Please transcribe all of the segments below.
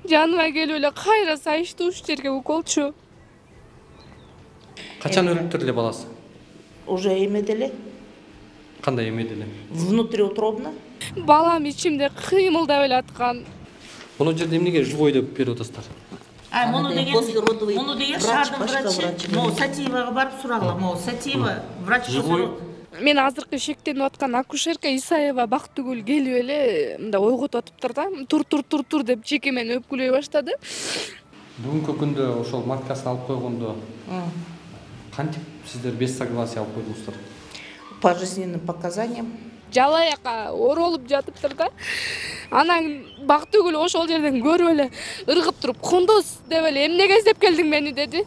Жаныма келип эле кайра сайыштуу уш жерге уколчу. Качан өлүптүр эле баласы? Уже эмеде эле. Кандай эмеде эле? Внутриутробно. Балам ичимде кыймылдап эле аткан. Муну жерде эмнеге живой деп берип атасыздар? Муну деген шаардын врачы. Могу Сатиевага барып сурагыла. Могу Сатиева врач Живой. Мен азыркы шектенип аткан акушерка Исаева Бактыгүл келип эле мындай ойготуп атыптыр да. Тур деп жеке мени өпкүлөй баштады. Бүгүнкү күндө ошол маткасын алып койгондо кантип сиздер без согласия алып койдуңуздар? по жизненным показаниям. Жалаяка оролуп жатыптыр да. Анан Бактыгүл ошол жерден көрүп эле ыргып туруп, "Кундуз" деп эле "Эмнеге издеп келдиң мени?" деди.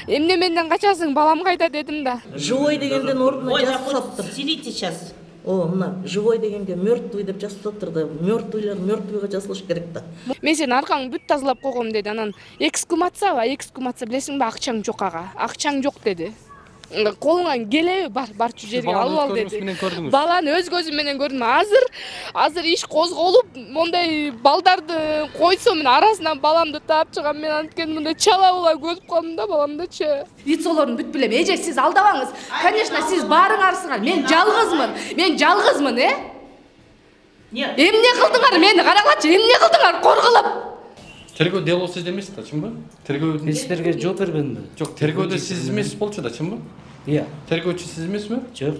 "Эмне менден качасың, балам кайда?" дедим да. Живой дегенден ордуна жазып Сидите сейчас. О, мына живой дегенге мертвый деп жазып атыптыр да. Мертвыйлар мертвыйга жазылыш керек да. Мен сени аркаңды бүт тазалап койгом деди. Анан эксгумациябы, эксгумация билесиңби, акчаң жок ага. Акчаң жок деди. Колуңан келеби, барчу жерге алып ал деди. Баланы өз көзүм менен көрдүм. Азыр иш козголуп, мондай балдарды койсом, мен арасынан баламды таап чыгам. Мен анткени мындай чала көрүп калдым да баламдычы. Итсолорун бүт билем. Эже сиз алдабаңыз. Конечно, сиз баарыңарсыңар. Мен жалгызмын, Эмне кылдыңар мени? Карагылачы, эмне кылдыңар коргулуп? Тергөө дело сизде эмес да, чынбы? Тергөө сиздерге жооп бербедимби? Жок, тергөөдө сиз эмес болчу да, чынбы? Иә. Тергөөчү сиз эмесби? Жок.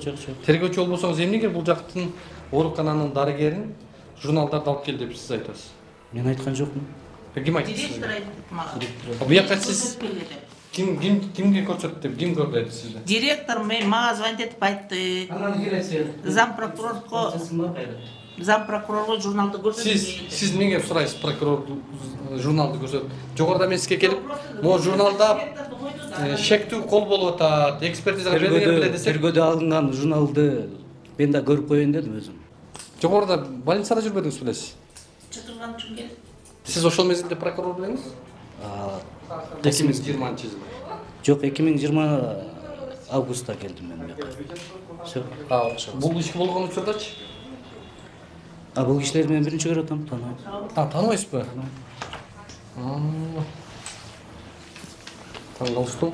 Тергөөчү болбосоңуз эмнеге бул жактын оорукананын дарыгерин журналдарды алып кел деп сиз айтасыз? Мен айткан жокмун. Ким айтты? Директор айтып мага. Буяка сиз кимге көрсөттү, ким көрдү сизди? Директор мага звонить этип айтты. Анан келесиң. Зам прокурорго журналды көрсөттү. Сиз эмнеге сурайсыз прокурор журналды көрсөт? Жогоруда мен сизге келип, могу журналда шектүү кол болуп атат, экспертизага берилген десек. Тергөөдө алынган журналды мен да көрүп коеюн дедим өзүм. Жогоруда больницада жүрбөдүңүз белесиз? Чакырган үчүн келдим. Сиз ошол мезгилде прокурор белеңиз? 2020 жылы. Жок, 2020 августта келдим мен бияка. Всё. Бул иш болгон учурдачы? Бул кишилерди мен биринчи көрүп атам, тааныбайм. Тааныбайсызбы? Таң калыштым.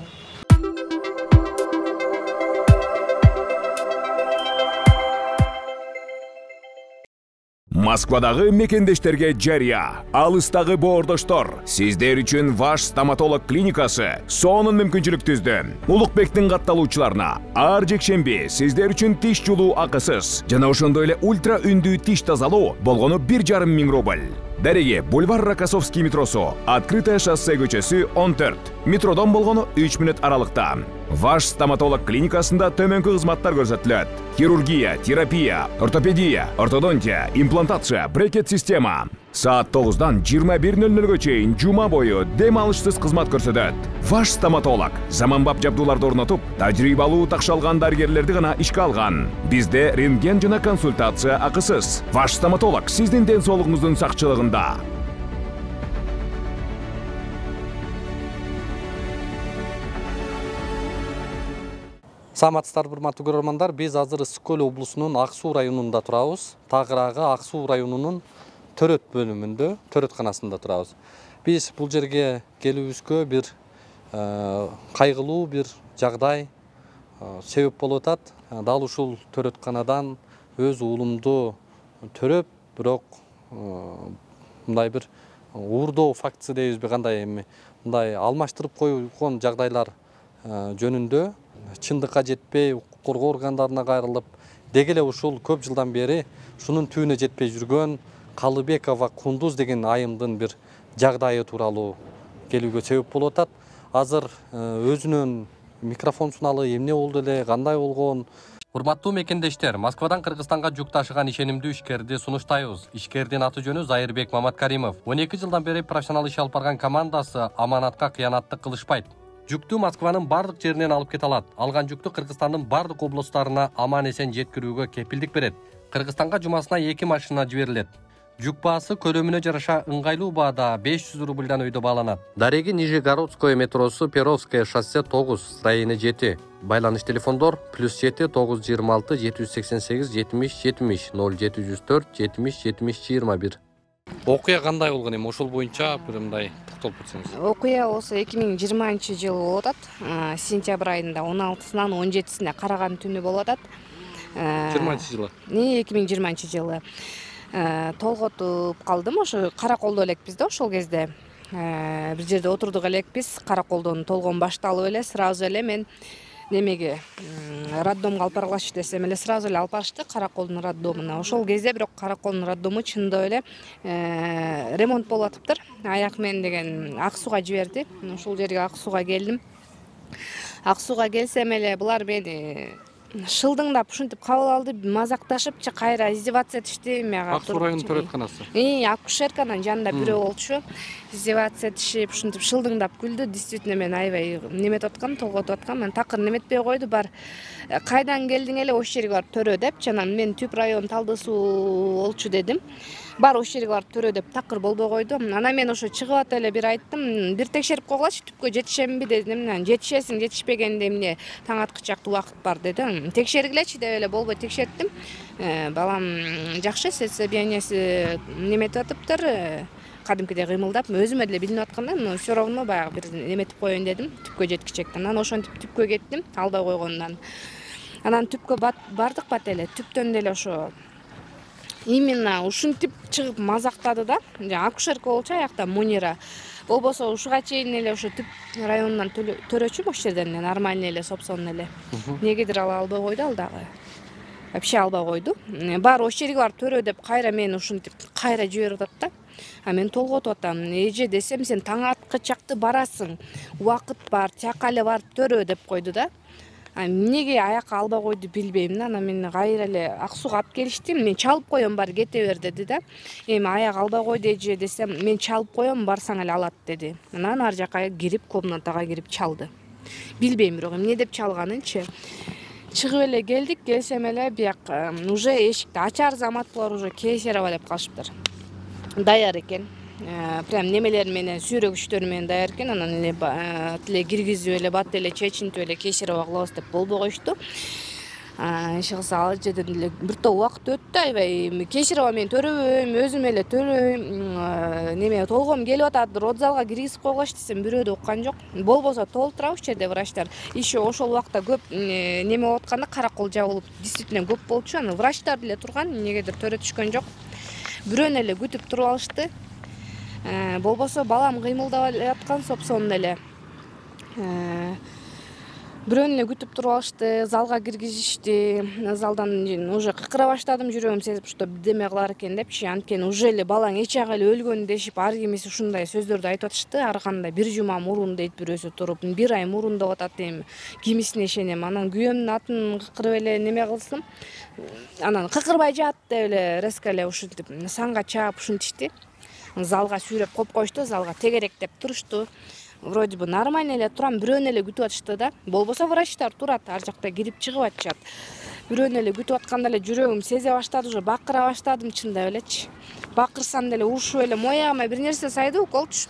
Москвадагы мекендештерге жарыя, алыстагы боордоштор, сиздер үчүн Ваш стоматолог клиникасы сонун мүмкүнчүлүк түздү. Улукбектин катталуучуларына ар жекшемби сиздер үчүн тиш жулуу акысыз жана ошондой эле ультра үндүү тиш тазалоо болгону 1,5 миң рубль. Дареги бульвар Рокоссовский метросу, Открытое шоссе көчөсү 14. Метродон болгону 3 мүнөт аралыкта. Ваш стоматолог клиникасында төмөнкү кызматтар көрсөтүлөт. Хирургия, терапия, ортопедия, ортодонтия, имплантация, брекет система. Саат 9-дан 21:00-га чейин жума бою дем алышсыз кызмат көрсөтөт. Ваш стоматолог заманбап жабдууларды орнотуп, тажрыйбалуу такшалган дарыгерлерди гана ишке алган. Бизде рентген жана консультация акысыз. Ваш стоматолог сиздин ден соолугуңуздун сакчылыгында. Саламатсыздарбы, урматтуу көрөрмандар. Биз азыр Ысык Көл облусунун Ак Суу районунда турабыз. Тагыраагы Ак Суу районунун төрөт бөлүмүндө, төрөтканасында турабыз. Биз бул жерге келүүбүзгө бир кайгылуу бир жагдай себеп болуп атат. Дал ушул төрөтканадан өз уулумду төрөп, бирок мындай бир уурдоо фактысы дейбизби, кандай эми мындай алмаштырып койгон жагдайлар жөнүндө чындыкка жетпей, укук коргоо органдарына кайрылып, деги эле ушул көп жылдан бери шунун түбүнө жетпей жүргөн Калыбекова Кундуз деген айымдын бир жагдайы тууралуу келүүгө себеп болуп атат. Азыр өзүнүн микрофон суналып, эмне болду эле, кандай болгон? Урматтуу мекендештер, Москвадан Кыргызстанга жүк ташыган ишенимдүү ишкерди сунуштайбыз. Ишкердин аты жөнү Зайырбек Маматкаримов. 12 жылдан бери профессионал иш алып барган командасы аманатка кыянаттык кылышпайт. Жүктү Москванын бардык жеринен алып кете алат. Алган жүктү Кыргызстандын бардык облустарына аман-эсен жеткирүүгө кепилдик берет. Кыргызстанга жумасына 2 машина жиберилет. Жүк баасы көлөмүнө жараша ыңгайлуу баада 500 рубльдан өйдө бааланат. Дареги Нижегородское метросу, Перовское шоссе 9, строение 7. Байланыш телефондор +7 926 788 70 70 0704 70 70 21. Окуя кандай болгон эми ошол боюнча бир мындай токтолуп кетсеңиз. Окуя болсо 2020 болуп атат. Сентябрь айында 16-сынан 17-сине караган түнү болуп атат. 20-жылы. 2020 толготуп калдым. Ошо караколдо элекпиз да ошол кезде. Бир жерде отурдук элекпиз. Караколдон толгон башталып эле сразу эле мен немеге роддомго алып баргылачы десем эле сразу эле алып барышты Караколдун роддомуна. Ошол кезде бирок Караколдун роддому чындап эле ремонт болуп атыптыр. Аяк мен деген Ак Сууга жиберди. Ошол жерге Ак Сууга келдим. Ак Сууга келсем эле булар мени шылдыңдап ушинтип кабыл алды, мазакташыпчы кайра издеваться этишти мага. Ак Суу районунун төрөтканасы. Акушерканын жанында бирөө болчу. Издеваться этишип, ушинтип шылдыңдап күлдү. Действительно мен аябай неметип аткам, толготуп аткам. Мен такыр неметпей койду, бар кайдан келдиң эле ошол жерге барып төрө деп. Анан мен Түп район Талды Суу болчу дедим. Бар ошол жерге барып төрө деп такыр болбой койду. Анан мен ошо чыгып ата эле бир айттым, бир текшерип койгулачы, түпкө жетишемби дедим. Анан жетишесиң, жетишпегенде эмне таң аткычакты убакыт бар деди. Текшергилечи деп эле болбой текшерттим. Балам жакшы, сердцебиенияси неметип атыптыр. Кадимкидей кыймылдап, өзүмө деле билинип аткандан, но все равно баягы бир неметип коеюн дедим, түпкө жеткичектен. Анан ошентип түпкө кеттим, албай койгондон. Анан түпкө бардык бат эле, түптөн деле ошо именно ушинтип чыгып мазактады да. Акушерка болчу аякта Мунира. Болбосо ушуга чейин эле ошо Түп районунан төрөчүм ошол жерден нормально эле, сопсон эле. Негедир ала албай койду ал дагы. Вообще албай койду. Бар ошол жерге барып төрө деп кайра мени ушинтип кайра жиберип атат да. Мен толготуп атам. Эже десем, сен таң аткычакты барасың. Убакыт бар, тияка эле барып төрө деп койду да. Эмнеге аяка албай койду билбейм да. Анан мен кайра эле Ак Сууга алып келишти. Мен чалып коем, бар кете бер деди да. Эми аяк албай койду эже десем, мен чалып коем, барсаң эле алат деди. Анан ар жака кирип, комнатага кирип чалды. Билбейм бирок эмне деп чалганынчы. Чыгып эле келдик, келсем эле бияк уже эшикти ачар замат булар уже Кейсерова деп калышыптыр. Даяр экен. Прям немелер менен, сүйрөк күчтөр менен даяр экен. Анан эле киргизип эле бат эле чечинтип эле Кейсерова кылабыз деп болбой коюшту. Иши кылса ал жерден деле бир топ убакыт өттү, аябай. Кейсерова мен төрөбөйм, өзүм эле төрөйм. Неме толгом келип атат, родзалга киргизип койгулачы десем, бирөө да уккан жок. Болбосо толтурабыз ушул жерде врачтар. Еще ошол убакта көп неме болуп атканда, Каракол жабылып, действительно көп болчу. Анан врачтар деле турган, негедир төрөтүшкөн жок. Бирөөнү эле күтүп туруп алышты. Болбосо балам кыймылдап аткан сопсон эле. Бирөөнү эле күтүп туруп алышты, залга киргизишти. Залдан уже кыкыра баштадым, жүрөгүм сезип, что бирдеме кылар экен депчи. Анткени уже эле балаң эч жагы эле өлгөн дешип, ар кимиси ушундай сөздөрдү айтып атышты. Ар кандай бир жума мурун дейт бирөөсү туруп, бир ай мурун деп атат. Эми кимисине ишенем. Анан күйөөмдүн атын кыкырып эле неме кылсым. Анан кыкырбай жат деп эле резко эле ушинтип санга чаап ушинтишти. Залга сүйрөп коюп коюшту, залга тегеректеп турушту. Вроде бы нормально эле турам, бирөөнү эле күтүп атышты да. Болбосо врачтар турат, ар жакта кирип чыгып атышат. Бирөөнү эле күтүп атканда эле жүрөгүм сезе баштады, уже бакыра баштадым чындап элечи. Бакырсам деле урушуп эле моягыма бир нерсе сайды, уколчу.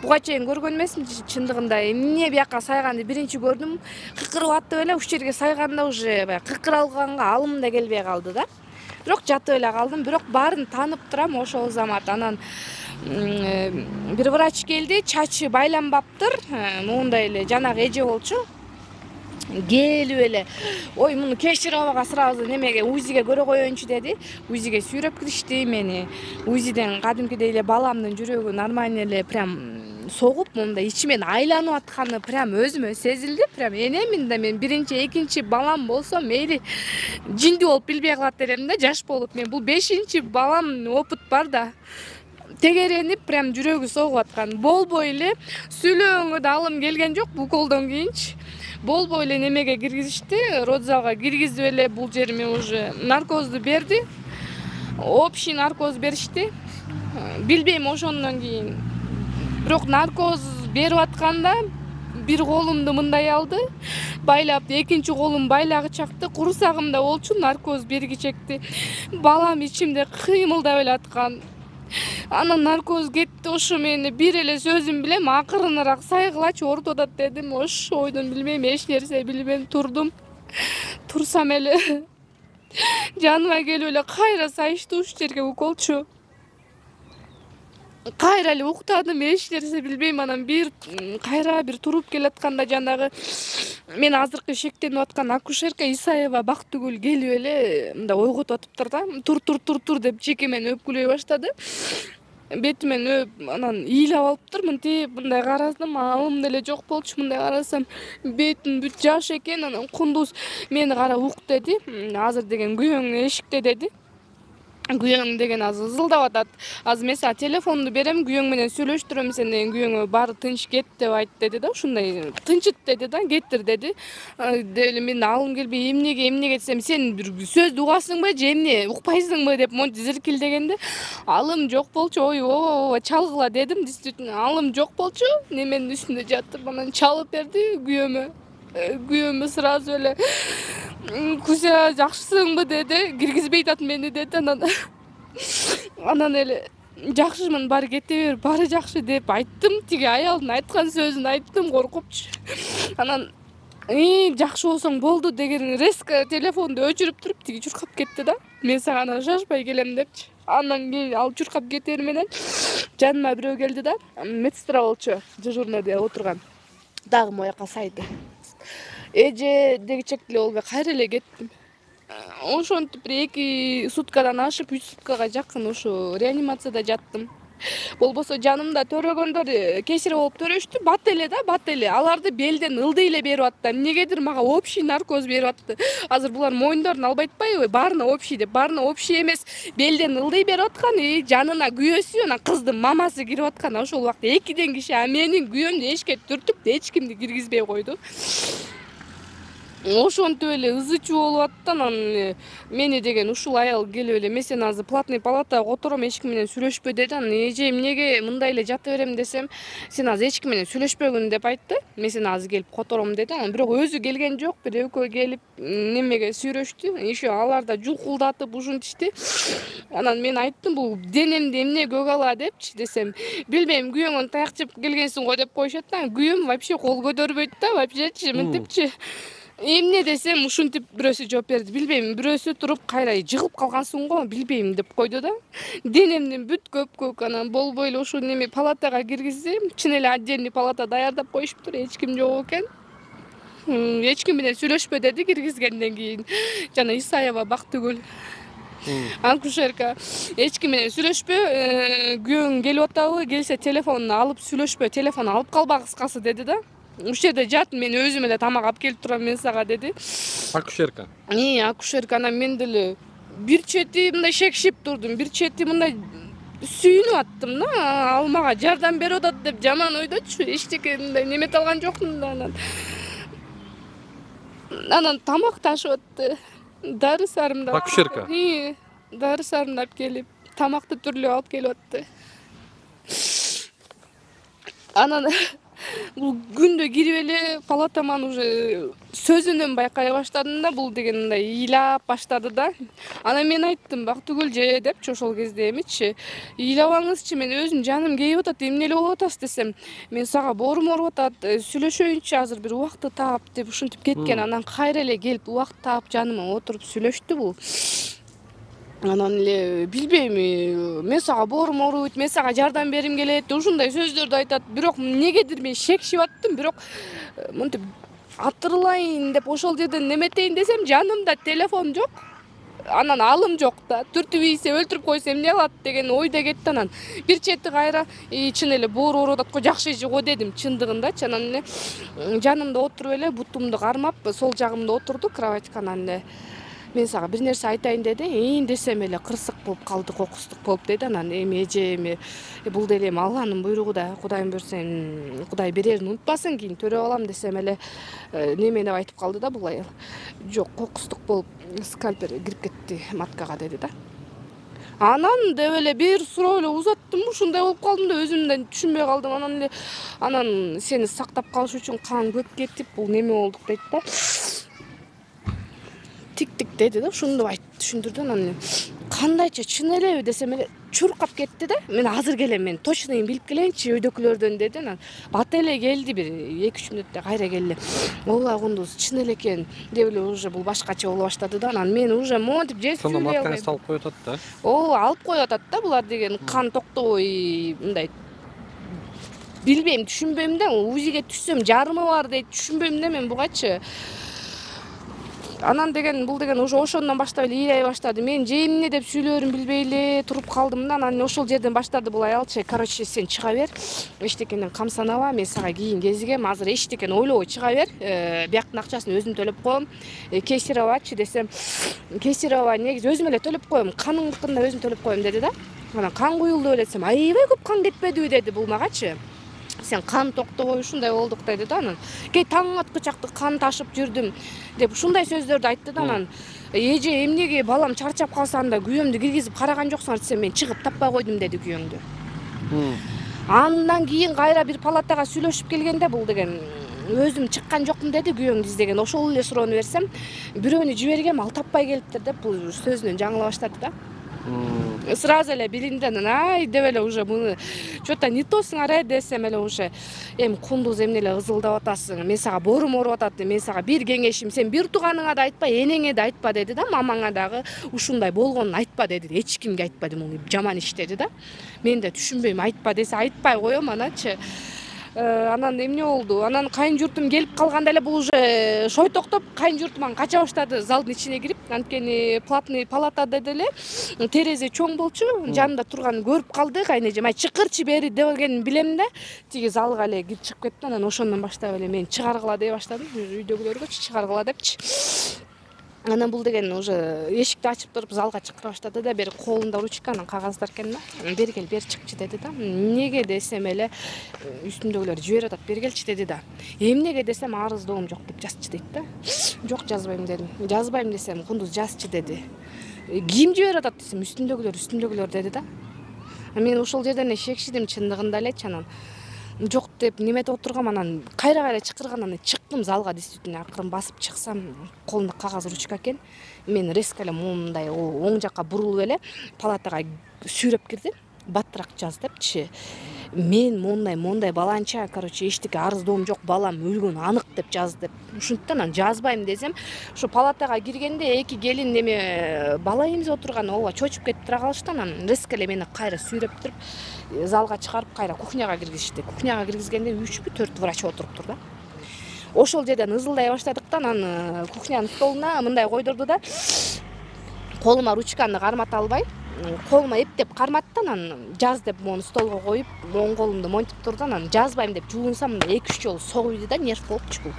Буга чейин көргөн эмесмин чындыгында. Эмне бияка сайганды биринчи көрдүм. Кыкырып атып эле ушул жерге сайганда уже баягы кыкыра алганга алым да келбей калды да. Бирок жатып эле калдым, бирок баарын таанып турам ошол замат. Анан бир врач келди, чачы байланбаптыр, моундай эле жанагы эже болчу. Келип эле, ой, муну Кейсеровага сразу немеге УЗИге көрө коеюнчу деди. УЗИге сүйрөп киришти мени. УЗИден кадимкидей эле баламдын жүрөгү нормально эле прям согуп, мындай ичимен айланып атканы прям өзүмө сезилди. Прям энемин да мен биринчи, экинчи балам болсо мейли жинди болуп билбей калат элем да, жаш болуп. Мен бул 5-чи балам, опыт бар да. Тегеренип, прям жүрөгү согуп аткан. Болбой эле сүйлөгөнгө да алым келген жок уколдон кийинчи. Болбой эле немеге киргизишти, родзалга киргизип эле бул жериме уже наркозду берди. Общий наркоз беришти. Билбейм ошондон кийин. Бирок наркоз берип атканда бир колумду мындай алды, байлап, экинчи колум байлагы чакты, курсагымда болчу наркоз бергичекти. Балам ичимде кыймылдап эле аткан. Анан наркоз кетти, ошо мени бир эле сөзүм билем, акырыныраак сайгылачы, оорутуп атат дедим. Ошо ойдон билбейм, эч нерсе билбейм, турдум. Турсам эле жаныма келип эле кайра сайышты ушул жерге уколчу. кайра эле уктадым, эч нерсе билбейм. Анан бир кайра бир туруп келатканда жанагы мен азыркы шектенип аткан акушерка Исаева Бактыгүл келип эле мындай ойготуп атыптыр да. Тур деп чекемен өпкүлөй баштады. Бетимен өп, анан ыйлап алыптыр. Мынтип мындай карасам, алым деле жок болчу. Мындай карасам, бетин бүт жаш экен. Анан кундуз мени кара ук деди. Азыр деген күйөөң эшикте деди. Күйөөң деген азыр ызылдап атат. Азыр мен сага телефонду берем, күйөөң менен сүйлөштүрөм сени деген, күйөөңө баары тынч кет деп айт деди да. Ушундай тынчыт деди да, кеттир деди. Деле мен алым келбей эмнеге десем, сен бир сөздү угасыңбы же эмне, укпайсыңбы деп монтип зиркилдегенде алым жок болчу. Ой, чалгыла дедим. Действительно алым жок болчу. Неменин үстүндө жатып, анан чалып берди күйөөмө. Күйөөмө сразу эле Куся жакшысыңбы деди, киргизбей атат мени деди. Анан эле жакшымын, баары кете бер, баары жакшы деп айттым. Тиги аялдын айткан сөзүн айттым, коркупчу. Анан жакшы болсоң болду деген резко телефонду өчүрүп туруп тиги чуркап кетти да. Мен сага анан шашпай келем депчи. Андан кийин ал чуркап кетери менен жаныма бирөө келди да. Медсестра болчу, дежурныйда отурган. Дагы мояка сайды. Эже дегичек деле болбой кайра эле кеттим. Ошентип бир 2 суткадан ашып 3 суткага жакын ушу реанимацияда жаттым. Болбосо жанымда төрөгөндөр кесире болуп төрөштү. Бат эле да, бат эле. Аларды белден ылдый эле берип атты. Эмнегедир мага общий наркоз берип атты. Азыр булар моюндарын албай атпайбы? Баарына общий деп. Баарына общий эмес, белден ылдый берип аткан. Жанына күйөөсү, анан кыздын мамасы кирип аткан. Ошол убакта 2 киши, а менин күйөөмдү эшикке түртүп, эч кимди киргизбей койду. Ошентип эле ызы чуу болуп атты. Анан мени деген ушул аял келип эле, мен сен азыр платный палатага котором, эч ким менен сүйлөшпө деди. Анан эже эмнеге мындай эле жата берем десем, сен азыр эч ким менен сүйлөшпөгүн деп айтты. Мен сен азыр келип котором деди. Анан бирок өзү келген жок, бир экөө келип немеге сүйлөштү. Еще алар да жулкулдатып ушинтишти. Анан мен айттым, бул денемди эмне көк ала депчи десем, билбейм, күйөөңөн таяк жеп келгенсиң го деп коюшат да. Күйөөм вообще кол көтөрбөйт да, вообще мынтипчи. Эмне десем, ушинтип бирөөсү жооп берди. Билбейм, бирөөсү туруп кайра жыгып калгансың го, билбейм деп койду да. Денемдин бүт көк, анан болбой эле ушул неме палатага киргиздим. Чын эле отдельный палата даярдап коюшуптур, эч ким жок экен. Эч ким менен сүйлөшпө деди киргизгенден кийин. Жана Исаева Бактыгүл акушерка, эч ким менен сүйлөшпө, күйөөң келип атабы, келсе телефонун алып сүйлөшпө, телефон алып калба кыскасы деди да. Ушул жерде жат, мен өзүм эле тамак алып келип турам мен сага деди. Акушерка. Акушерка, анан мен деле бир чети мындай шекшип турдум, бир чети мындай сүйүнүп аттым да. Ал мага жардам берип атат деп жаман ойдочу, эчтеке мындай немете алган жокмун да. Анан тамак ташып атты. Дары сарымдап. Акушерка. Дары сарымдап келип, тамакты түрлөп алып келип атты. Анан бул күндө кирип эле палатаман уже сөзүнөн байкай баштадым да, бул деген мындай ыйлап баштады да. Анан мен айттым, Бактыгүл же депчи, ошол кезде эмичи, ыйлабаңызчы, мен өзүм жаным кейип атат, эмне эле болуп атасыз десем, мен сага боорум ооруп атат, сүйлөшөйүнчү азыр бир убакты таап деп ушинтип кеткен. Анан кайра эле келип убакыт таап жаныма отуруп сүйлөштү бул. Анан эле билбейм, мен сага боорум ооруйт, мен сага жардам бергим келет, ушундай сөздөрдү айтат. Бирок эмнегедир мен шекшип аттым, бирок мынтип атырылайын деп ошол жерден неметейин десем, жанымда телефон жок. Анан алым жок да. Түртүп ийсе өлтүрүп койсо эмне кылат деген ойдо кетти. Анан бир чети кайра чын эле боору ооруп атат го, жакшы го дедим чындыгындачы. Анан эле жанымда отуруп эле бутумду кармап, сол жагымда отурду кроватька. Анан эле мен сага бир нерсе айтайын деди. Десем эле кырсык болуп калды, кокустук болуп деди. Анан эже бул деле Алланын буйругу да, Кудайым берсен, Кудай берерин унутпасын, кийин төрөп алам десем эле неме деп айтып калды да бул аял. Жок, кокустук болуп скальпер кирип кетти маткага деди да. Анан деп эле бир суроо эле узаттым, ушундай болуп калдым да, өзүмдөн түшүнбөй калдым. Анан сени сактап калыш үчүн кан көп кетип, бул неме болдук дейт да. Тик-тик деди да, ушуну айтып түшүндүрдү. Анан кандайча чын элеби десем эле чуркап кетти да. Мен азыр келем, мен точно билип келейинчи өйдөкүлөрдөн деди. Анан бата эле келди, бир 2-3 мүнөттө кайра келди. Ооба Кундуз чын эле экен деп эле уже бул башкача боло баштады да. Анан мен уже монтип же Сонда сүйлөй албайм. маткаңызды алып коюп атат да. Ооба алып коюп атат да булар деген кан токтобой мындай билбейм, түшүнбөйм да. УЗИге түшсөм жарымы бар дейт, түшүнбөйм да мен бугачы. Анан деген бул деген уже ошондон баштап эле ыйлай баштады. Мен же эмне деп сүйлөөрүн билбей эле туруп калдым да. Анан ошол жерден баштады бул аялчы. Короче, сен чыга бер. Эчтекеден камсанаба, мен сага кийин кезигем. Азыр эчтекени ойлобой чыга бер. Бияктын акчасын өзүм төлөп коем. Кесировачы десем, кесирова негизи өзүм эле төлөп коем. Каныңдыкын да өзүм төлөп коем деди да. Анан кан куюлду эле десем, аябай көп кан кетпедиби деди бул магачы. Сен кан токтобой ушундай болдук деди да. Анан кей таң аткычакты кан ташып жүрдүм деп ушундай сөздөрдү айтты да. Анан эже эмнеге балам чарчап калса анда күйөөмдү киргизип караган жоксуңар десем, мен чыгып таппай койдум деди күйөөңдү. Андан кийин кайра бир палатага сүйлөшүп келгенде бул деген өзүм чыккан жокмун деди күйөөңдү издеген. Ошол эле суроону берсем, бирөөнү жибергем, ал таппай келиптир деп бул сөзүнөн жаңыла баштады да. Сразу эле билинди. Анан ай деп эле уже муну что-то не тосуңар десем эле уже эми Кундуз эмне эле ызылдап атасың, мен сага боорум ооруп атат, мен сага бир кеңешим, сен бир тууганыңа да айтпа, энеңе да айтпа деди да. Мамаңа дагы ушундай болгонун айтпа деди. Эч кимге айтпа деди, муну жаман иш деди да. Мен да түшүнбөйм, айтпа десе айтпай коем аначы. Анан эмне болду? Анан кайын журтум келип калганда эле бул уже шойтоктоп, кайын журтум кача баштады залдын ичине кирип. Анткени платный палата деди эле. Терезе чоң болчу, жанында турганын көрүп калды. Кайын эжем, ай чыкырчы бери дегенин билем да. Тиги залга эле кирип чыгып кетти. Анан ошондон баштап эле мен чыгаргыла дей баштадым. Үйдөгүлөргө чыгаргыла депчи. Анан бул деген уже эшикти ачып туруп залга чакыра баштады да. Бери колунда ручка, анан кагаздар экен да. Бери кел, бери чыкчы деди да. Эмнеге десем эле үстүндөгүлөр жиберип атат, бери келчи деди да. Эмнеге десем, арыздоом жок деп жазчы дейт да. Жок, жазбайм дедим. Жазбайм десем, Кундуз жазчы деди. Ким жиберип атат десем, үстүндөгүлөр деди да. Мен ошол жерден эле шекшидим чындыгында элечи. Анан жок деп неметип отургам. Анан кайра чыкыргандан чыктым залга, действительно акырын басып чыксам, колунда кагаз ручка экен. Мен резко эле мындай оң жакка бурулуп эле палатага сүйрөп кирдим. Баттыраак жаз депчи. Мен мондай баланча, короче, эчтеке арыздоом жок, балам өлгөн анык деп жаз деп. Ушунтан анан жазбайм десем, ушу палатага киргенде эки келин неме бала эмизип отурган, ооба чочуп кетип тура калышты. Анан резко эле мени кайра сүйрөп туруп залга чыгарып кайра кухняга киргизишти. Кухняга киргизгенде 3-4 врач отуруптур да. Ошол жерден ызылдай баштадык да. Анан кухнянын столуна мындай койдурду да. Колума ручканы кармата албай, колума эптеп карматты. Анан жаз деп мону столго коюп, оң колумду монтип турду. Анан жазбайм деп жуунсам 2-3 жолу согуп ийди да, нерв болупчу бул.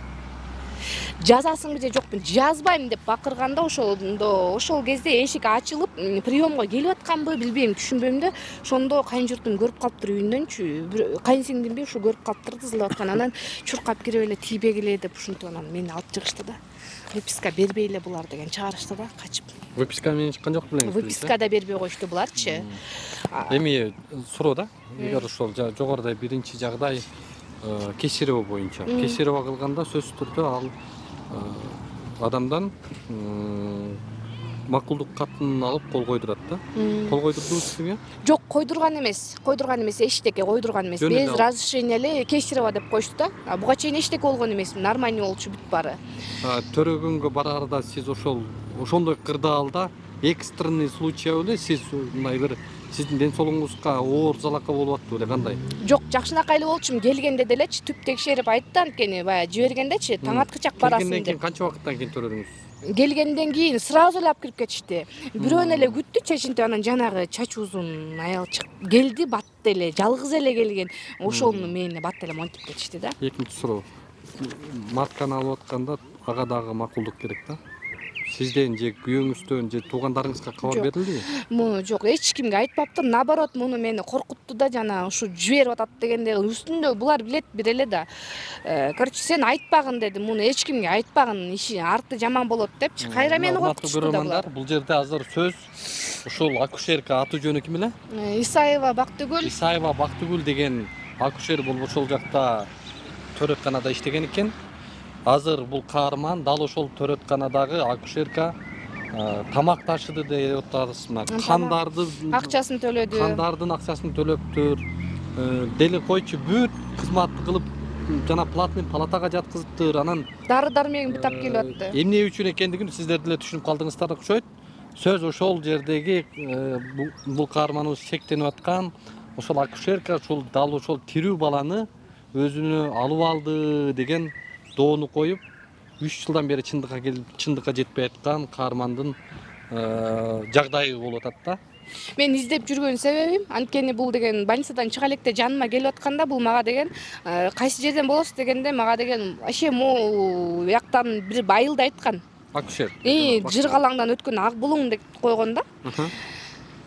Жазасыңбы же жокпу, жазбайм деп бакырганда ошол кезде эшик ачылып, приёмго келип атканбы билбейм, түшүнбөйм да. Ошондо кайын журтум көрүп калыптыр үйүндөнчү. Кайын сиңдимби ушу көрүп калыптыр ызылдап аткан. Анан чуркап кирип эле тийбек эле деп ушинтип анан мени алып чыгышты да. Выписка бербей эле булар деген чыгарышты да, качып. Выписка менен чыккан жок белең. Выписка да бербей коюшту буларчы. Эми суроо да. Эгер ошол жогоруда биринчи жагдай кесирево боюнча. Кесирево кылганда сөзсүз түрдө ал адамдан макулдук катын алып кол койдурат да. Кол койдурдуңуз сизге? Жок, койдурган эмес, эчтеке койдурган эмес. Без разрешения эле кесирево деп коюшту да. Буга чейин эчтеке болгон эмес, нормальный болчу бүт баары. Төрөгөнгө бараарда сиз ошондой кырдаалда экстренный случай эле сиз мындай бир сиздин ден соолугуңузга оор залака болуп аттыбы эле кандай? Жок, жакшынакай эле болчумун. Келгенде делечи түп текшерип айтты, анткени баягы жибергендечи таң аткычак барасың деп. Келгенден кийин канча убакыттан кийин төрөдүңүз? Келгенден кийин сразу эле алып кирип кетишти. Бирөөнү эле күттү, чечинтип анан жанагы чачы узун аял чыгып келди, батты эле, жалгыз эле келген. Ошону мени батты эле монтип кетишти да. Экинчи суроо. Матканы алып атканда ага дагы макулдук керек да. Сизден же күйөөңүздөн же туугандарыңызга кабар берилдиби? Муну жок, эч кимге айтпаптыр. Наоборот, муну мени коркутту да, жана ушу жиберип атат дегенде үстүндө булар билет бир эле да. Короче, сен айтпагын деди, муну эч кимге айтпагын, иши арты жаман болот депчи. Кайра мени коркутушту да булар. Бул жерде азыр сөз ушул акушерка аты жөнү ким эле? Исаева Бактыгүл. Исаева Бактыгүл деген акушер бул ошол жакта төрөтканада иштеген экен. Азыр бул каарман дал ошол төрөтканадагы акушерка тамак ташыды деп атабыз. Мына кандарды акчасын төлөдү. Кандардын акчасын төлөптүр. Дели койчу бүт кызматты кылып жана платный палатага жаткызыптыр. Анан Дары-дармегин бүтап келип атты. Эмне үчүн экендигин сиздер деле түшүнүп калдыңыздар окшойт. Сөз ошол жердеги бул каарманыбыз шектенип аткан ошол акушерка ушул дал ошол тирүү баланы өзүнө алып алды деген доону коюп 3 жылдан бери чындыкка жетпей аткан каармандын жагдайы болуп атат да. Мен издеп жүргөн себебим анткени бул деген больницадан чыга электе жаныма келип атканда бул мага деген кайсы жерден болосуз дегенде мага деген вообще могу жактан бир айылды айткан. Акушер. Жыргалаңдан өткөн ак булуң деп койгон да.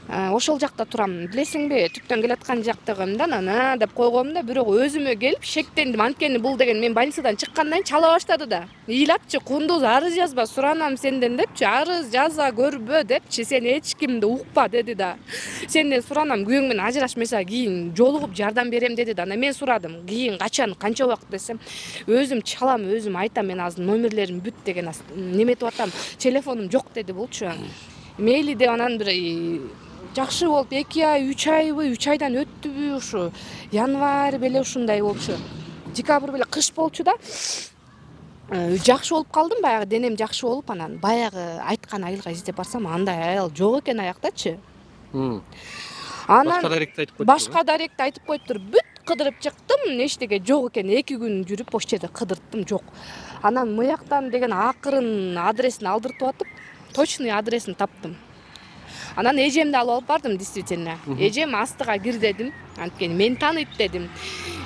Ошол жакта турам. Билесиңби, түптөн келаткан жактагымда ана деп койгом да, бирок өзүмө келип шектендим. Анткени бул деген мен больницадан чыккандан чала баштады да. Ыйлапчы, кундуз арыз жазба, суранам сенден депчи, арыз жаза көрбө депчи, сен эч кимди укпа деди да. Сенден суранам, күйөөң менен ажырашмаса кийин жолугуп жардам берем деди да. Мен сурадым, кийин качан, канча убакыт десем, өзүм чалам, өзүм айтам, мен азыр номерлерим бүт деген неметип атам, телефонум жок деди булчу. Мейли деп анан бир жакшы болуп 2 ай, 3 айбы, 3 айдан өттүбү ушу. Январь беле ушундай болчу. Декабрь беле кыш болчу да. Жакшы болуп калдым, баягы денем жакшы болуп, анан баягы айткан айылга издеп барсам, андай айыл жок экен аяктачы. Анан башка даректи айтып коюптур. Бүт кыдырып чыктым, эчтеге жок экен. 2 күн жүрүп ошол жерде кыдырттым, жок. Анан мыяктан деген акырын адресин алдыртып атып, точный адресин таптым. Анан эжемди алып бардым, действительно. Эжем астыга кир дедим, анткени мен тааныйт дедим.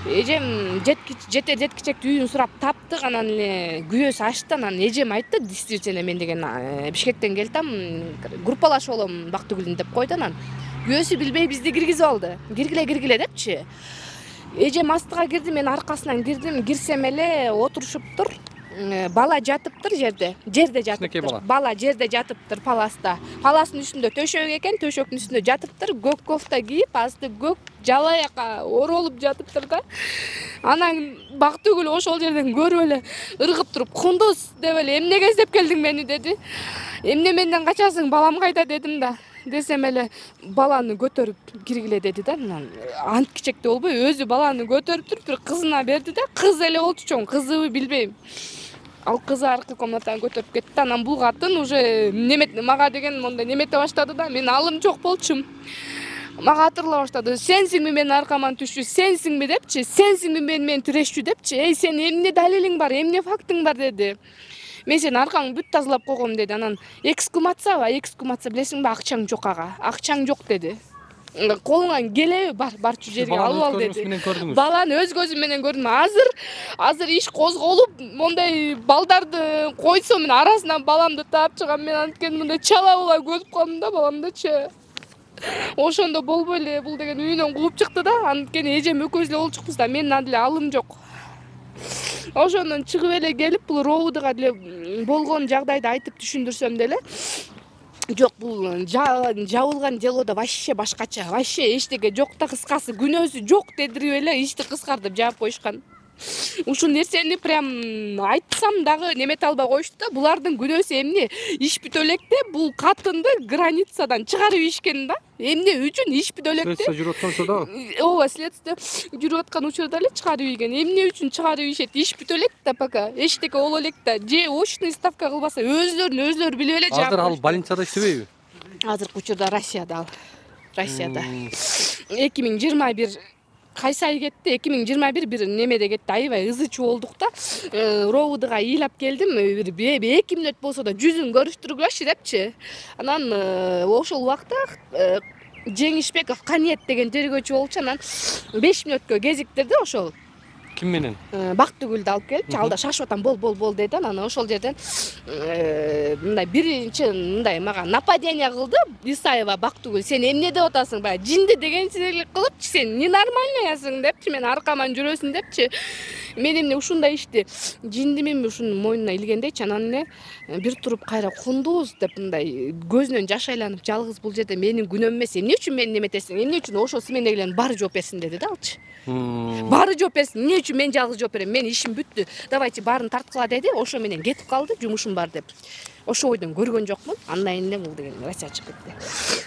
Эжем жеткичек үйүн сурап таптык, анан эле күйөөсү ачты, анан эжем айтты, действительно мен деген Бишкектен келтам, группалашып болом Бактыгүлдүн деп койду, анан күйөөсү билбей бизди киргизип алды. Киргиле депчи. Эжем астыга кирди, мен аркасынан кирдим, кирсем эле отурушуптур. Бала жатыптыр жерде жатыптыр. Бала жерде жатыптыр, паласта. Паластын үстүндө төшөк экен, төшөктүн үстүндө жатыптыр, көк кофта кийип, асты көк жалаяка оролуп жатыптыр да. Анан Бактыгүл ошол жерден көрүп эле ыргып туруп, "Кундуз" деп эле, "Эмнеге издеп келдиң мени?" деди. "Эмне менден качасың, балам кайда?" дедим да. Десем эле баланы көтөрүп киргиле деди да. Ант кичекте болбой, өзү баланы көтөрүп туруп бир кызына берди да. Кыз эле болчу, чоң кызыбы билбейм. Ал кызы аркы комнатадан көтөрүп кетти. Анан бул катын уже мага деген мондай немете баштады да. Мен алым жок болчум. Мага атырыла баштады. "Сенсиңби менин аркаман түшчү, сенсиңби" депчи. "Сенсиңби менен түрешчү" депчи. "Эй, сен эмне далилиң бар, эмне фактың бар" деди. "Мен сени аркаңды бүт тазалап койгом" деди. Анан эксгумация билесиңби, акчаң жок ага. Акчаң жок деди. Колуңан келеби, барчу жерге алып ал деди. Баланы өз көзүм менен көрдүм. Азыр иш козголуп, мондай балдарды койсом, мен арасынан баламды таап чыгам. Мен анткени мындай чала була көрүп калдым да баламдычы. Ошондо болбой эле бул деген үйүнөн кууп чыкты да. Анткени эжем экөөбүз эле болчукпуз да, менин деле алым жок. Ошондон чыгып эле келип, бул роудага деле болгон жагдайды айтып түшүндүрсөм деле, жок, бул жабылган делодо вообще башкача, вообще эчтеге жок да, кыскасы күнөөсү жок дедирип эле ишти кыскартып жаап коюшкан. Ушул нерсени прям айтсам дагы немете албай коюшту да. Булардын күнөөсү эмне? Иш бүтө электе бул катынды границадан чыгарып ийишкен да. Эмне үчүн иш бүтө электе? Следствие жүрүп аткан учурда? Ооба, следствие жүрүп аткан учурда эле чыгарып ийген. Эмне үчүн чыгарып ийишет? Иш бүтө элек да пока. Эчтеке боло элек да. Же очный ставка кылбаса, өзлөрү билип эле жаап. Азыр ал больницада иштебейби? Азыркы учурда Россияда ал. Россияда. 2021 кайсы ай кетти? 2021 бир немеде кетти. Аябай ызычуу болдук да. Роудага ыйлап келдим. Бир 2 мүнөт болсо да жүзүн көрүштүргүлөчү депчи. Анан ошол убакта Жеңишбеков Каниет деген тергөөчү болчу. Анан 5 мүнөткө кезиктирди ошол. Ким менен? Бактыгүлдү алып келип, алда шашып атам, бол деди. Анан ошол жерден мындай биринчи мындай мага нападение кылды. Исаева Бактыгүл, сен эмне деп атасың? Баягы жинди деген силек кылыпчы, сен ненормальныйсың депчи, мен аркаман жүрөсүң депчи. Мен эмне ушундай ишти жиндимин ушунун мойнуна илгендейчи, анан эле бир туруп кайра кундуз деп мындай көзүнөн жаш айланып, жалгыз бул жерде менин күнөөм эмес, эмне үчүн мени неметесиң, эмне үчүн ошол сменегилердин баары жооп берсин деди да алчы. Баары жооп берсин, эмне үчүн мен жалгыз жооп берем, менин ишим бүттү, давайте баарын тарткыла деди, ошо менен кетип калды, жумушум бар деп. Ошо ойдон көргөн жокмун, андан кийин эле бул деген Россияга чыгып кетти.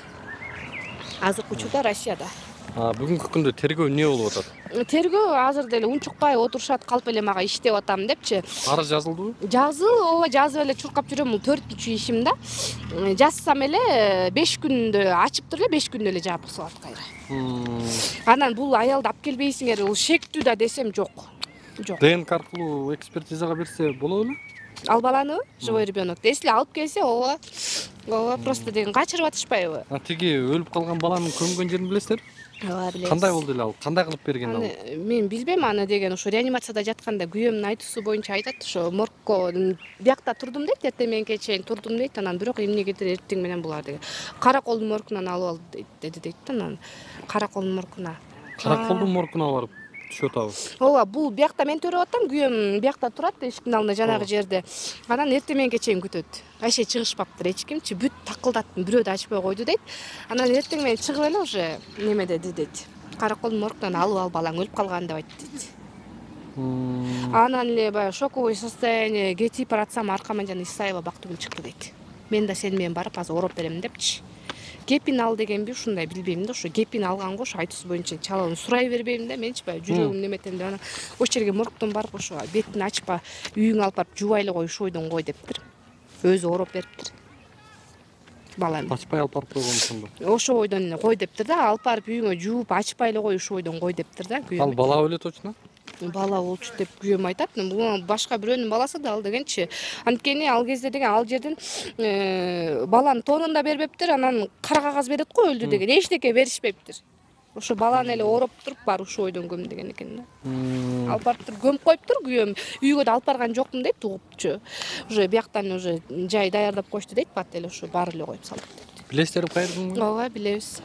Азыркы учурда Россияда. Бүгүнкү күндө тергөө эмне болуп атат? Тергөө азыр деле унчукпай отурушат, калп эле мага иштеп атам депчи. Арыз жазылдыбы? Ооба жазып эле чуркап жүрөм, бул 4-чү ишим да. Жазсам эле 5 күндө ачыптыр эле, 5 күндө эле жаап салат кайра. Анан бул аялды алып келбейсиңер, бул шектүү да десем жок. Жок. ДНК аркылуу экспертизага берсе болобу эле? Ал баланы живой ребенок. Если алып келсе, ооба просто деген качырып атышпайбы? Тиги өлүп калган баланын көмгөн жерин билесиздер? Ооба, билебиз. Кандай болду эле ал? Кандай кылып берген ал? Мен билбейм аны деген, ошо реанимацияда жатканда күйөөмдүн айтуусу боюнча айтат, ошо моргко биякта турдум дейт, эртең мененке чейин турдум дейт, анан бирок эмнегедир эртең менен булар деген. Караколдун моргунан алып ал деди дейт да, анан Караколдун моргуна. Караколдун моргуна барып түшүп атабы? Ооба, бул биякта мен төрөп атам, күйөөм биякта турат, эшиктин алдында жанагы жерде. Анан эртең мененке чейин күтөт. Айше чыгышпаптыр эч кимчи, бүт такылдаттым, бирөө да ачпай койду дейт. Анан эртең менен чыгып эле уже неме деди дейт. Караколдун моргунан алып ал балаң өлүп калган деп айтты дейт. Анан эле баягы шоковый состояние кетип баратсам, Аркаманжан Исаева бактыгүл чыкты дейт. Мен да сени менен барып азыр ороп берем депчи. Кепин ал дегенби ушундай билбейм да, ошо кепин алганго ошо айтуусу боюнча чалууну сурай бербейм да, менчи баягы жүрөгүм неметем деп анан ошол жерге моргтон барып ошо бетин ачпа, үйүңө алып барып жууп эле кой, ошол ойдон кой дептир. Өзү ороп бериптир. Баланы Ачпай алып барып койгон ошондо. Ошол ойдон эле кой дептир да, алып барып үйүңө жууп ачпай эле кой, ошол ойдон кой дептир да. Ал бала беле точно? Бала болчу деп күйөөм айтат. Бул башка бирөөнүн баласы да ал дегенчи. Анткени ал кезде деген ал жерден баланын тоонун да бербептир, анан кара кагаз берет го өлдү деген, эчтеке беришпептир. Ошо баланы эле ороп туруп бар ушул ойдон көм деген экен да. Алып барып туруп көмүп коюптур, күйөөм үйгө да алып барган жокмун дейт, угупчу. Уже бияктан уже жай даярдап коюшту дейт, бат эле ошо баары эле коюп салдык дейт. Билесиздер кайрылган? Ооба, билебиз.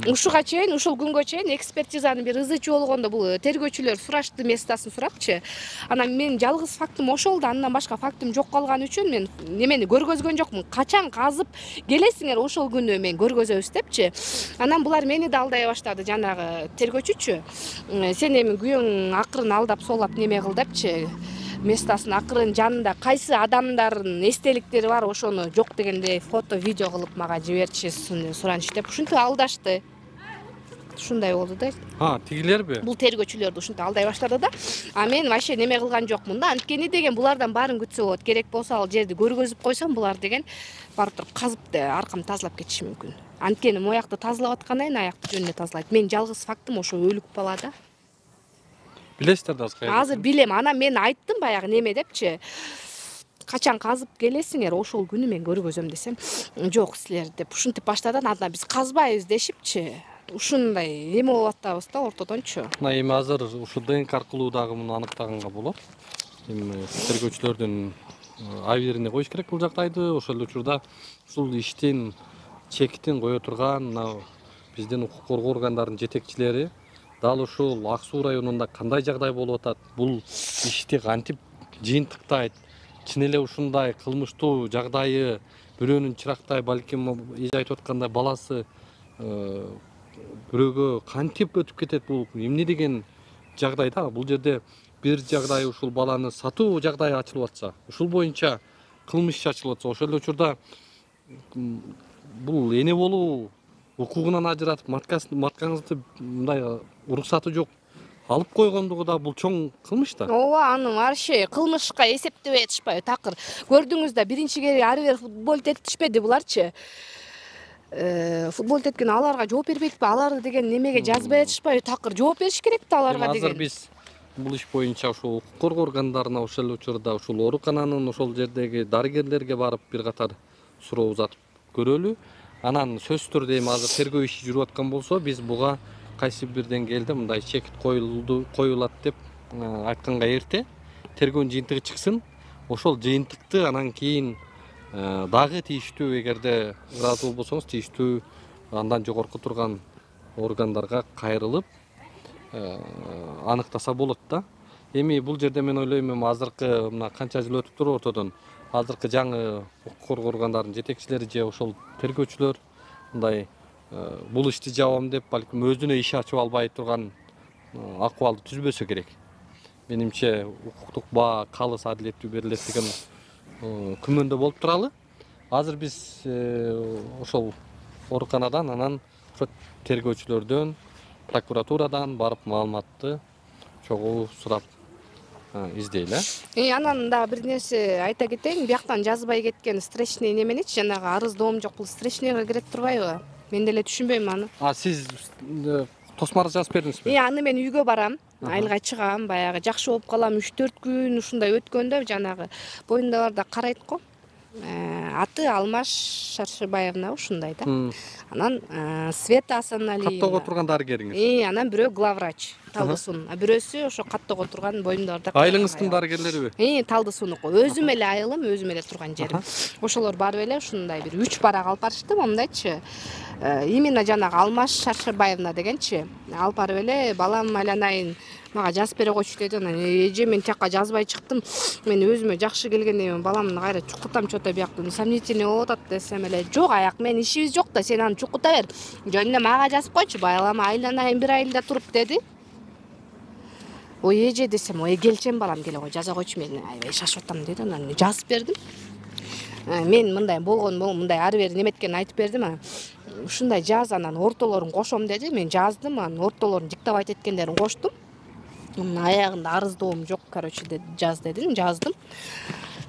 Ушуга чейин, ушул күнгө чейин экспертизанын бир ызычы болгондо бул тергөөчүлөр сурашты, местасын сурапчы. Анан мен жалгыз фактым ошол да, андан башка фактым жок калган үчүн мен немени көргөзгөн жокмун. Качан казып келесиңер ошол күнү мен көргөзөбүз депчи. Анан булар мени да алдай баштады, жанагы тергөөчүчү. Сен эми күйөөң акырын алдап солап неме кыл депчи. Местасын акырын жанында кайсы адамдардын эстеликтери бар, ошону жок дегенде фото, видео кылып мага жиберчи суранчы деп ушинтип алдашты. Ушундай болду да. Тигилерби? Бул тергөөчүлөрдү ушинтип алдай баштады да. А мен вообще неме кылган жокмун да. Анткени деген булардан баарын күтсө болот. Керек болсо ал жерди көргөзүп койсом, булар деген барып туруп казып аркамды тазалап кетиши мүмкүн. Анткени моякты тазалап аткандан кийин аякты жөнүнө тазалайт. Мен жалгыз фактым ошо өлүк бала да. Билесиздер да азыр? Азыр билем. Анан мен айттым баягы неме депчи. Качан казып келесиңер, ошол күнү мен көргөзөм десем, жок силер деп ушинтип баштады. Андан биз казбайбыз дешипчи. Ушундай эме болуп атабыз да ортодончу. Эми азыр ушу ДНК аркылуу дагы муну аныктаганга болот. Эми тергөөчүлөрдүн абийирине коюш керек бул жагдайды. Ошол эле учурда ушул иштин чекитин кое турган мына биздин укук коргоо органдарынын жетекчилери дал ушул Ак Суу районунда кандай жагдай болуп атат, бул ишти кантип жыйынтыктайт, чын эле ушундай кылмыштуу жагдайы бирөөнүн чырактай, балким эже айтып аткандай баласы бирөөгө кантип өтүп кетет, бул эмне деген жагдай да. Бул жерде бир жагдай ушул баланы сатуу жагдайы ачылып атса, ушул боюнча кылмыш иши ачылып атса, ошол эле учурда бул эне болуу укугунан ажыратып, маткаңызды мындай уруксаты жок алып койгондугу да бул чоң кылмыш да. Ооба, аны вообще кылмышка эсептебей атышпайбы такыр. Көрдүңүз да, биринчи кери ары бери футбол тетишпеди буларчы. Футбол теткен аларга жооп бербейтпи? Алар деген немеге жазбай атышпайбы такыр? Жооп бериш керек да аларга деген. Азыр биз бул иш боюнча ушул укук коргоо органдарына ошол эле учурда ушул оорукананын ошол жердеги дарыгерлерге барып бир катар суроо узатып көрөлү. Анан сөзсүз түрдө эми азыр тергөө иши жүрүп аткан болсо, биз буга кайсы бир деңгээлде мындай чекит коюлат деп айтканга эрте тергөөнүн жыйынтыгы чыксын. Ошол жыйынтыкты анан кийин дагы тийиштүү, эгерде ыраазы болбосоңуз, тийиштүү андан жогорку турган органдарга кайрылып аныктаса болот да. Эми бул жерде мен ойлойм, азыркы мына канча жыл өтүп туруп ортодон азыркы жаңы укук коргондардын жетекчилери же ошол тергөөчүлөр мындай бул ишти жабам деп балким өзүнө иш ачып албай турган акыбалды түзбөсө керек. Менимче укуктук баа калыс адилеттүү берилет деген күмөндө болуп туралы. Азыр биз ошол ооруканадан анан ошо тергөөчүлөрдөн, прокуратурадан барып маалыматты чогуу сурап издейли. Анан дагы бир нерсе айта кетейин, бияктан жазбай кеткен встречный неменечи, жанагы арыздоом жок, бул встречныйга кире турбайбы? Мен деле түшүнбөйм аны. Сиз тосмар жазып бердиңизби? Аны мен үйгө барам, айылга чыгам, баягы жакшы болуп калам, 3-4 күн ушундай өткөндө жанагы боюндагыларда карайт го. Аты Алмаш Шаршыбаевна ушундай да. Анан Света Асаналиева. Каттоого турган дарыгериңиз. Анан бирөө главврач Талдысуун. Бирөөсү ошо каттоого турган боюндагыларда. Айылыңыздын дарыгерлериби? Талдысуунуку. Өзүм эле айылым, өзүм эле турган жерим. Ошолор барып эле ушундай бир 3 барак алып барышты, мондайчы. Именно жанагы Алмаш Шаршыбаевна дегенчи. Алып барып эле балам айланайын мага жазып бере койчу деди. Анан эже мен тияка жазбай чыктым. Мен өзүмө жакшы келгенде мен баламды кайра чукутам чото бияктан сомнительный болуп атат десем эле, жок аяк мен ишибиз жок да, сен аны чукута бер. Жөн эле мага жазып койчу, балам айланайын бир айылда туруп деди. Ой эже десем, ой келчем балам келе кой, жаза койчу, мен аябай шашып атам деди. Анан жазып бердим. Мен мындай болгон, мындай ары бери неметкенин айтып бердим. Ушундай жаз, анан ортолорун кошом деди. Мен жаздым, анан ортолорун диктовать эткендерин коштум. Аягында арыздоом жок, короче, жаз дедим, жаздым.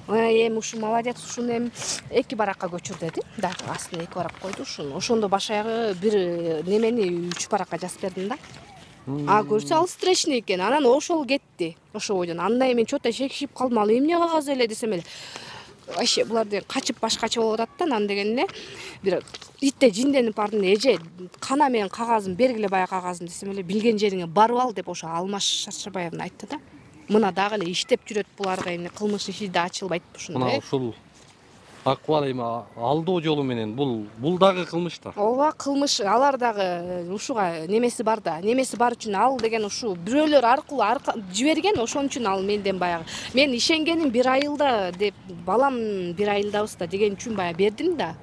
Эми ушу молодец, ушуну эми 2 баракка көчүр деди. Дагы астына 2 барак койду ушуну. Ошондо баш аягы бир немени 3 баракка жазып бердим да. Көрсө ал встречный экен. Анан ошол кетти. Ошо бойдон. Анда мен чота шекишип калдым. Ал эмне кагаз эле десем эле. Вообще буларды качып башкача болуп атат да. Анан деген эле бир итте жинденип бардым. Эже кана менен кагазын бергиле, бая кагазын десем эле, билген жериңе барып ал деп ошо Алмаш Шаршыбаевна айтты да. Мына дагы эле иштеп жүрөт буларга, эми кылмыш иши да ачылбайт ушундай. Мына ушул акыбал эми алдоо жолу менен бул дагы кылмыш да. Ооба, кылмыш. Алар дагы ушуга немеси бар да. Немеси бар үчүн ал деген ушу бирөөлөр аркылуу жиберген, ошон үчүн ал менден баягы. Мен ишенгеним 1 айылда деп, балам 1 айылдабыз да деген үчүн бая бердим да.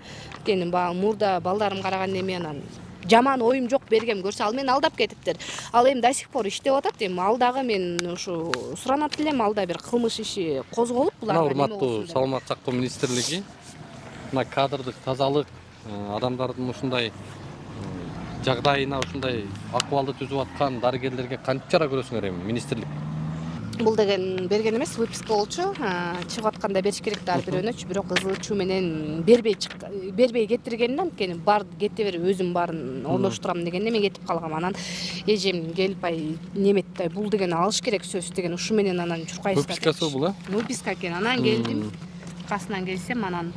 Кенин мурда балдарым караган эме, анан жаман оюм жок, бергем, көрсө ал мени алдап кетиптир. Ал эми до сих пор иштеп атат. Эми ал дагы мен ушу суранат элем, алда бир кылмыш иши козголуп буларга неме болсун. Урматтуу Саламаттык сактоо министрлиги мына кадрдык тазалык, адамдардын ушундай жагдайына ушундай акыбалды түзүп аткан дарыгерлерге кантип чара көрөсүңөр эми министрлик? Бул деген берген эмес, выписка болчу. Чыгып атканда бериш керек да ар бирөөнөчү, бирок ызыл чуу менен бербей кетиргенин, анткени бар кете бер, өзүм баарын орноштурам дегенде мен кетип калгам. Анан эжем келип неметти, бул деген алыш керек сөз деген ушу менен анан чуркайсыздар. Выпискасы бул, Выписка экен. Анан келдим, касынан келсем, анан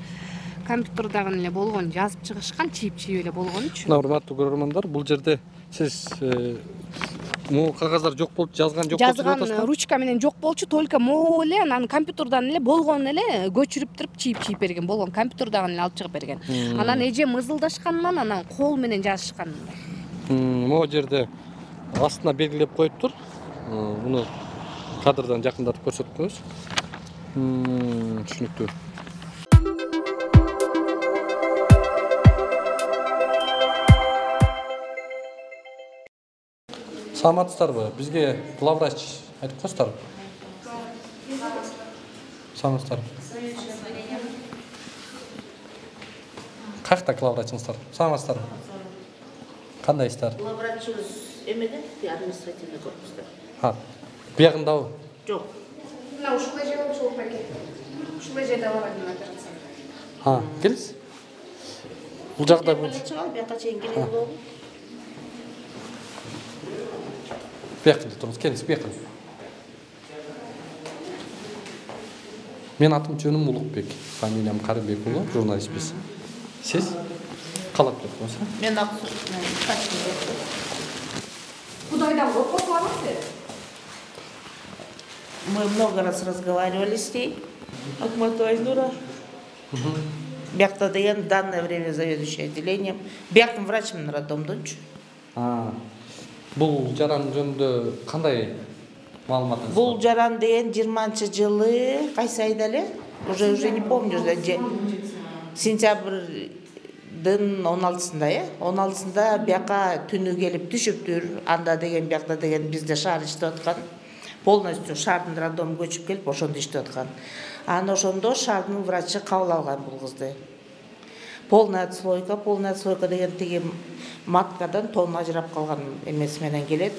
компьютердагы эле болгон, жазып чыгышкан, чийип эле болгон үчүн. Урматтуу көрөрмандар, бул жерде сиз могу кагаздар жок болчу, жазган жок болчу деп атасызбы? Жазган ручка менен жок болчу, только могу эле анан компьютердан эле болгон эле көчүрүп туруп чийип берген, болгон компьютердагы эле алып чыгып берген. Анан эжем ызылдашканынан анан кол менен жазышкан. Могу жерде астына белгилеп коюптур. Муну кадрдан жакындатып көрсөткөнбүз. Түшүнүктүү. Саламатсыздарбы? Бизге главврач айтып коесуздарбы? Саламатсыздарбы? Кайякта главврачыңыздар? Саламатсыздарбы? Кандай иштер? Главврачыбыз эмеде, административный корпуста. Биягындабы? Жок. Мына ушул эже болчу экен. Ушул эже да бар экен операция. Келиңиз. Бул жагда бияка чейин келе болобу? Бияқында тұрыңыз, келіңіз, бияқында. Мен атым жөнім Улукбек, фамилиям Карыбекұлы, журналистпіз. Сіз? Қалап кетіңіз, а? Мен Аксу. Кудайдан коркуп калабыз? Мы много раз разговаривали с ней. Акматова Айнура. Бияқта деген в данное время заведующий отделением. Бияқтың врачымын роддомдончу. Бул жаран жөнүндө кандай Маалыматыңыз Бул бар. жаран деген 20-жылы кайсы айда эле? Уже не помню. Сентябрдын 16-сында, 16-сында бияка түнү келип түшүптүр. Анда деген биякта деген бизде шаар иштеп аткан. Полностью шаардын роддомуна көчүп келип ошондо иштеп аткан. Аны ошондо шаардын врачы кабыл алган бул кызды. Полная отслойка деген тиги маткадан тон ажырап калган эмеси менен келет.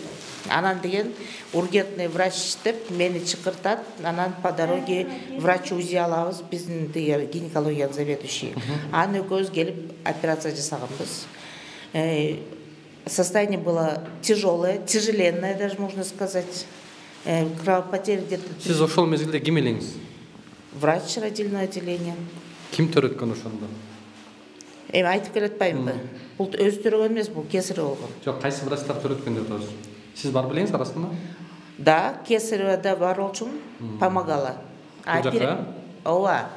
Анан деген ургентный врач иштеп мени чакыртат. Анан по дороге врач УЗИ алабыз, биздин гинекология заведующий. Аны экөөбүз келип операция жасаганбыз. Состояние было тяжеленное даже можно сказать. Кровопотеря где-то. Сиз ошол мезгилде ким элеңиз? Врач родильного отделения. Ким төрөткөн ошондо? Айтып келе атпаймынбы? Бул өзү төрөгөн эмес, бул кесарево болгон. Жок, кайсы врачтар төрөткөн деп атабыз? Сиз бар белеңиз арасында? Да, кесаревода бар болчумун, помогала. Ооба.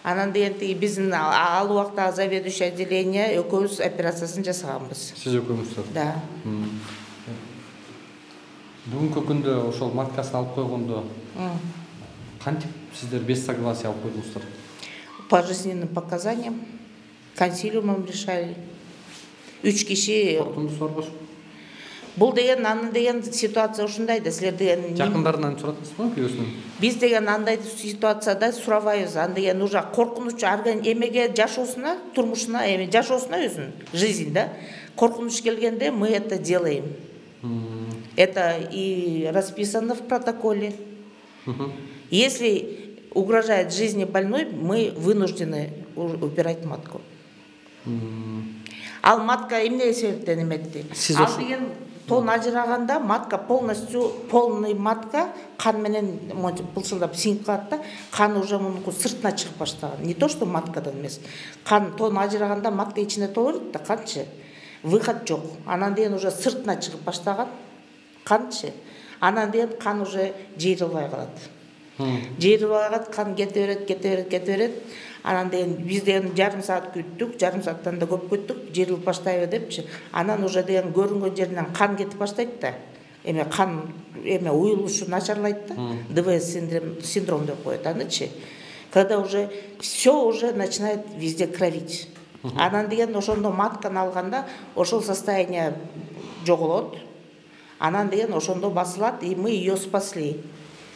Анан деген тиги биздин ал убакта заведующий отделение экөөбүз операциясын жасаганбыз. Сиз экөөңүздөр? Да. Бүгүнкү күндө ошол маткасын алып койгондо кантип сиздер без согласия алып койдуңуздар? По жизненным показаниям, консилиумом решали. 3 киши. Коркунуч барбы? Бул деген аны деген ситуация ушундай да, силер деген жакындарынан суратыңызбы күйөөсүнөн? Биз деген андай ситуацияда сурабайбыз. Аны деген уже коркунуч эмеге жашоосуна, турмушуна, жашоосуна өзүнүн жизнь да. Коркунуч келгенде мы это делаем. Это и расписано в протоколе. Если угрожает жизни больной, мы вынуждены убирать матку. Ал матка эмне себептен эметти? Ал деген тон ажыраганда матка полностью полный матка кан менен пылшылдап сиңип калат да, кан уже мунун сыртына чыгып баштаган. Не то что маткадан эмес. Кан тон ажыраганда матка ичине толот да, канчы? Выход жок. Анан деген уже сыртына чыгып баштаган. Канчы? Анан деген кан уже жыйрылбай калат. Жыйрылбай калат, кан кете берет. Анан деген биз деген жарым саат күттүк, жарым сааттан да көп күттүк, жыйрылып баштайбы депчи. Анан уже деген көрүнгөн жеринен кан кетип баштайт да. Кан уюлушу начарлайт да. ДВС синдром деп коет анычы. Когда уже все уже начинает везде кровить. Анан деген ошондо матканы алганда ошол состояние жоголот. Анан деген ошондо басылат, и мы ее спасли.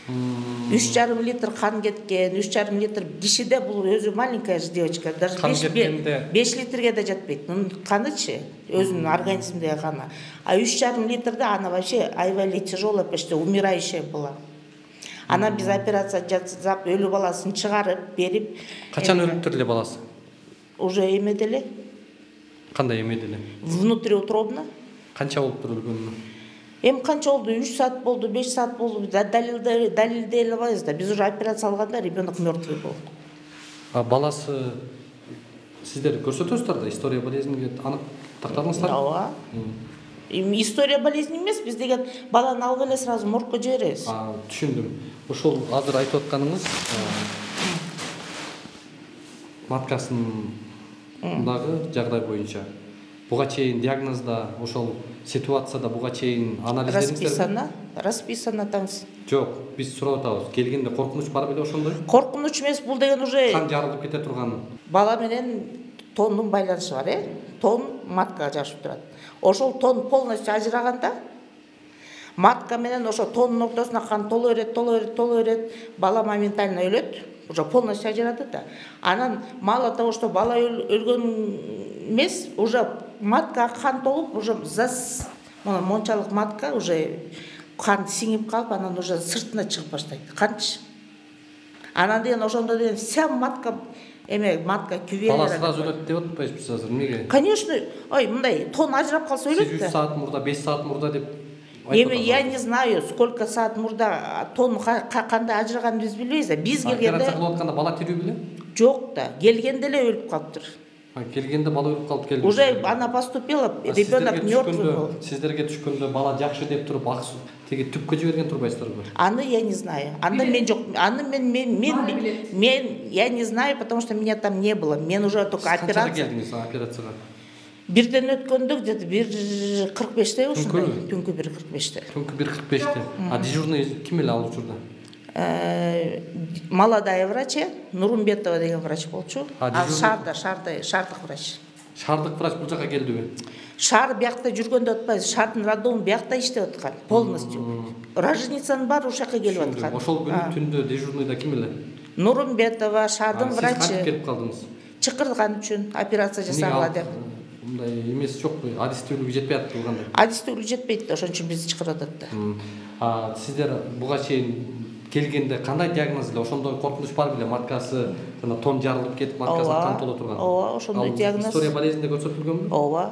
3,5 литр кан кеткен, 3,5 литр кишиде бул өзү маленькая же девочка, даже 5 литрге да жатпайт. Канычы, өзүнүн организмдеги каны. А 3,5 литрде ана вообще айвали тяжелая, почти умирающая была. Анан биз операция жасап, өлү баласын чыгарып, берип. Качан өлүптүр эле баласы? Уже эмеде эле. Кандай эмеде эле? Внутриутробно. Канча болуптур өлгөнүнө? Канча болду? 3 саат болду, 5 саат болду. Далилдей албайбыз да. Биз уже операция алганда ребенок мертвый был. А баласы сиздер көрсөтөсүздөр да, история болезниге анык тактадыңыздар? Ооба. История болезни эмес, биз деген баланы алып эле сразу моргко жиберебиз. Түшүндүм. Ошол азыр айтып атканыңыз маткасындагы жагдай боюнча буга чейин диагнозда, ошол ситуацияда буга чейин анализдериңиздер? Расписано там. Жок, биз сурап атабыз. Келгенде коркунуч бар беле ошондой? Коркунуч эмес, бул деген уже кан жарылып кете турган. Бала менен тондун байланышы бар, Тон маткага жашып турат. Ошол тон полностью ажыраганда матка менен ошо тонун ортосуна кан толо берет, бала моментально өлөт. Уже полностью ажырады да. Анан мало того, что бала өлгөн эмес, уже матка кан толуп, уже мончалык матка уже кан сиңип калып, анан уже сыртына чыгып баштайт. Канчы? Анан деген ошондо деген вся матка матка күйбелер. Бала сразу өлөт деп атпайсызбы азыр, эмнеге? Конечно, мындай тон ажырап калса өлөт да. 3 саат мурда, 5 саат мурда деп. Я не знаю, сколько саат мурда тон кандай ажырганын биз билбейбиз да. Биз келгенде операция кылып атканда бала тирүү беле? Жок да, келгенде эле өлүп калыптыр. Келгенде бала өлүп калып келди. Уже она поступила, ребенок мертвый был. Сиздерге түшкөндө бала жакшы деп туруп, теги түпкө жиберген турбайсыздарбы? Аны я не знаю. Аны мен жок. Аны мен я не знаю, потому что меня там не было. Мен уже только операция. Келдиңиз операцияга? Бирден өткөндө где-то 1:45 ушундай. Түнкү 1:45. Түнкү 1:45. А дежурный ким эле ал учурда? Молодая врач, Нурумбетова деген врач болчу. Ал шаардык врач. Шаардык врач бул жака келдиби? Шаар биякта жүргөндө атпайбы, шаардын роддому биякта иштеп аткан, полностью. Роженицанын баары ушул жака келип аткан. Ошол күнү түндө дежурныйда ким эле? Нурумбетова, шаардын врачы. Сиз кантип келип калдыңыз? Чакырган үчүн операция жасагыла деп. Мындай эмес жокпу, адистүүлүгү жетпей атты кандай? Адистүүлүгү жетпейт да, ошон үчүн бизди чакырып атат да. Сиздер буга чейин келгенде кандай диагноз эле, ошондой коркунуч бар беле, маткасы жана тон жарылып кетип, маткасы кан толо турган? Ооба, ошондой диагноз. История болезнинде көрсөтүлгөнбү? Ооба.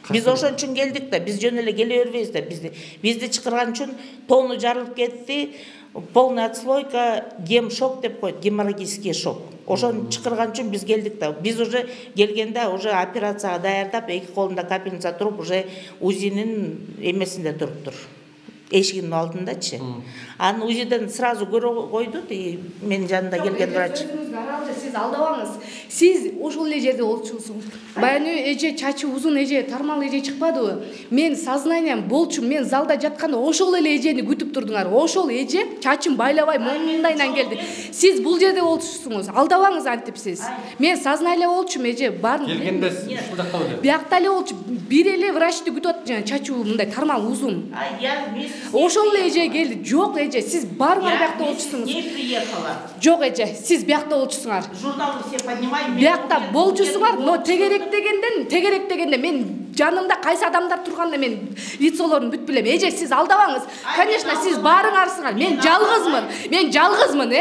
Биз ошон үчүн келдик да, биз жөн эле келе бербейбиз да, бизди чакырган үчүн тону жарылып кетти, полная отслойка, гемшок деп коет, геморрагический шок. Ошон чакырган үчүн биз келдик да. Биз уже келгенде уже операцияга даярдап, эки колунда капельница туруп, уже УЗИнин эмесинде туруптур. Эшигинин алдындачы. Анын УЗИден сразу көрө койду, менин жанымда келген врач. Сиз алдабаңыз. Сиз ошол эле жерде болчусуңуз. Баягы эже чачы узун эже, тармал эже чыкпадыбы? Мен сознанием болчу, мен залда жатканда ошол эле эжени күтүп турдуңар. Ошол эже чачын байлабай моңундайынан келди. Сиз бул жерде болчусуңуз. Алдабаңыз антип сиз. Мен сознанием болчум эже барын. Келгенде ушул жакта беле. Биякта эле болчу. Бир эле врачты күтүп атты, жана чачы мындай тармал узун. Ошол эле эже келди. Жок эже, сиз барыңар биякта болчусуңуз. Не приехала. Жок эже, сиз биякта болчусуңар. Журналы все поднимаем. Биякта болчусуңар, но тегерек дегенде мен жанымда кайсы адамдар турганда мен лицолорун бүт билем. Эже, сиз алдабаңыз. Конечно, сиз барыңарсыңар. Мен жалгызмын,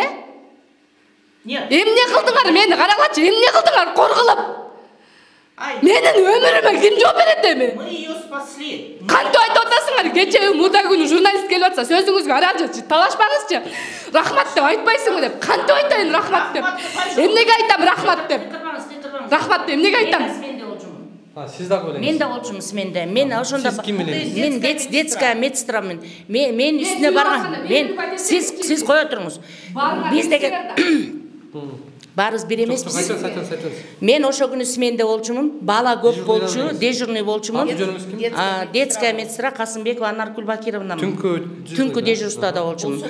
Нет. Эмне кылдыңар мени? Карагачы, эмне кылдыңар коргулуп? Менин өмүрүмө ким жооп берет эми? Мы ее спасли. Кантип айтып атасыңар? Кече мурда күнү журналист келип атса, сөзүңүзгө аракчы талашпаңызчы. Рахмат деп айтпайсыңбы деп. Кантип айтайын рахмат деп? Эмнеге айтам рахмат деп? Рахмат деп эмнеге айтам? Сиз дагы белеңиз. Мен да болчумун менде. Мен ошондо Мен детская медсестрамын. Мен үстүнө барган. Сиз кое туруңуз. Биз деген баарыбыз бир эмеспиз. Мен ошо күнү сменде болчумун. Бала көп болчу, дежурный болчумун. Детская медсестра Касымбекова Анар Кулбакировна. Түнкү дежурствода болчумун.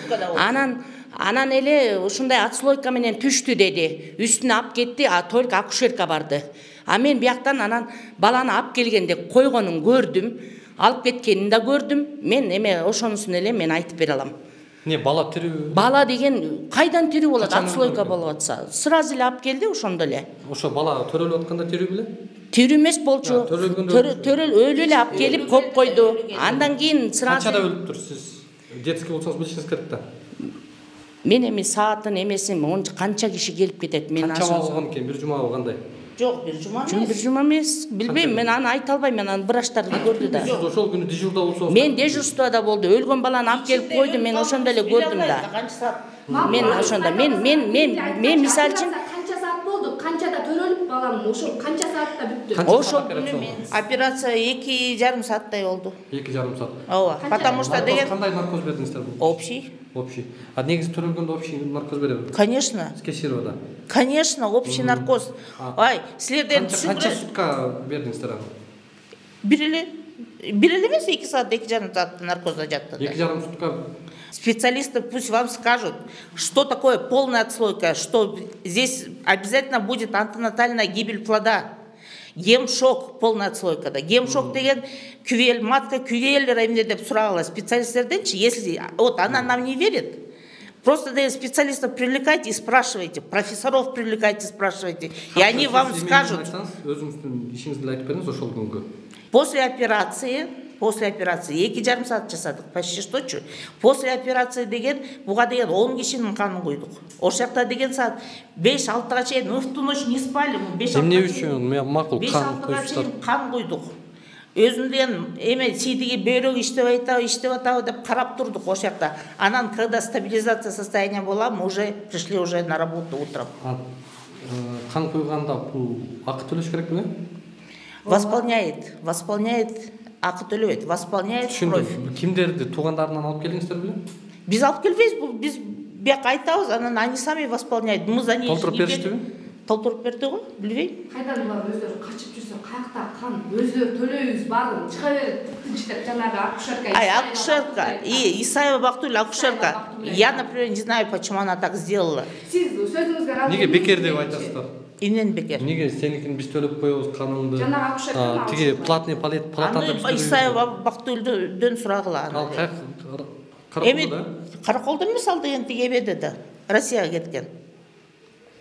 Анан эле ушундай отслойка менен түштү деди. Үстүнө ап кетти, только акушерка барды. А мен бияктан анан баланы ап келгенде койгонун көрдүм, алып кеткенин да көрдүм. Мен эме ошонусун эле мен айтып бере алам. Не, бала тирүү? Бала деген кайдан тирүү болот? Отслойка болуп атса, сразу эле ап келди ошондо эле. Ошо бала төрөлүп атканда тирүү беле? Тирүү эмес болчу. Өлү эле ап келип коюп койду. Андан кийин сразу канчада өлүптүр сиз? Детский болсоңуз билишиңиз керек да. Мен эми саатын эмесин канча киши келип кетет. Мен канча болгон экен, бир жумабы кандай? Жок, бир жума эмес. Бир жума эмес, билбейм, мен аны айта албайм, мен аны врачтарды көрдү да. Сиз ошол күнү дежурда болсоңуз. Мен дежурствода болду, өлгөн баланы алып келип койду, мен ошондо эле көрдүм да. Мен ошондо мен мисалы үчүн канча саат болду? Канчада төрөлүп балам, ошол канча саатта бүттү? Ошол күнү Операция 2,5 сааттай болду. 2,5 саат. Ооба, потому что деген кандай наркоз бердиңиздер? общий. А негизи төрөлгөндө общий наркоз береби? Конечно. Скесировада. Конечно, общий наркоз. Силерден канча сутка бердиңиздер аны? Бир эле эмес, 2 саат, 2,5 саат наркозда жатты. 2,5 сутка. Специалисты пусть вам скажут, что такое полная отслойка, что здесь обязательно будет антенатальная гибель плода. Гемшок, полная отслойка да. Гемшок деген күвел, матка күвелер эмне деп сурагыла специалисттерденчи. Если вот она нам не верит, просто специалистов привлекайте и спрашивайте, профессоров привлекайте, спрашивайте, и они вам скажут. Өзүңүздүн ишиңизди айтып бериңиз ошол күнгө. После операции 2,5 саат жасадык, почти что-чу. После операции деген, буга деген 10 кишинин канын койдук. Ошол жакта деген саат 5-6 чейин, мы в ту ночь не спали, 5-6 Эмне үчүн макул кан койдук. Өзүндөн эме сидиги бөйрөк иштеп атабы деп карап турдук ошол жакта. Анан когда стабилизация состояния была, мы уже пришли уже на работу утром. Кан койганда бул акы төлөш керек беле? Восполняет, акы төлөбөйт, восполняет кровь. Кимдерди туугандарынан алып келдиңиздер беле? Биз алып келбейбиз, биз бияка айтабыз, анан они сами восполняют. Мы за них толтуруп бериштиби? толтуруп берди го, билбейм. Кайдан булар өздөрү качып жүрсө, каякта кан, өздөрү төлөйбүз баарын чыга берет, тынчтеп жанагы акушерка. Акушерка, Исаева Бактуль акушерка. Я, например, не знаю, почему она так сделала. Сиз сөзүңүзгө ыраазы. Неге бекер деп айтасыздар? Эмнени бекер? Неге сеникин биз төлөп коебуз каныңды? Жанагы акушерка. Тиги платный палатанда Аны Исаева Бактульдөн сурагыла. Ал Эми Караколдо эмес ал деген тиги эмеде да. Россияга кеткен.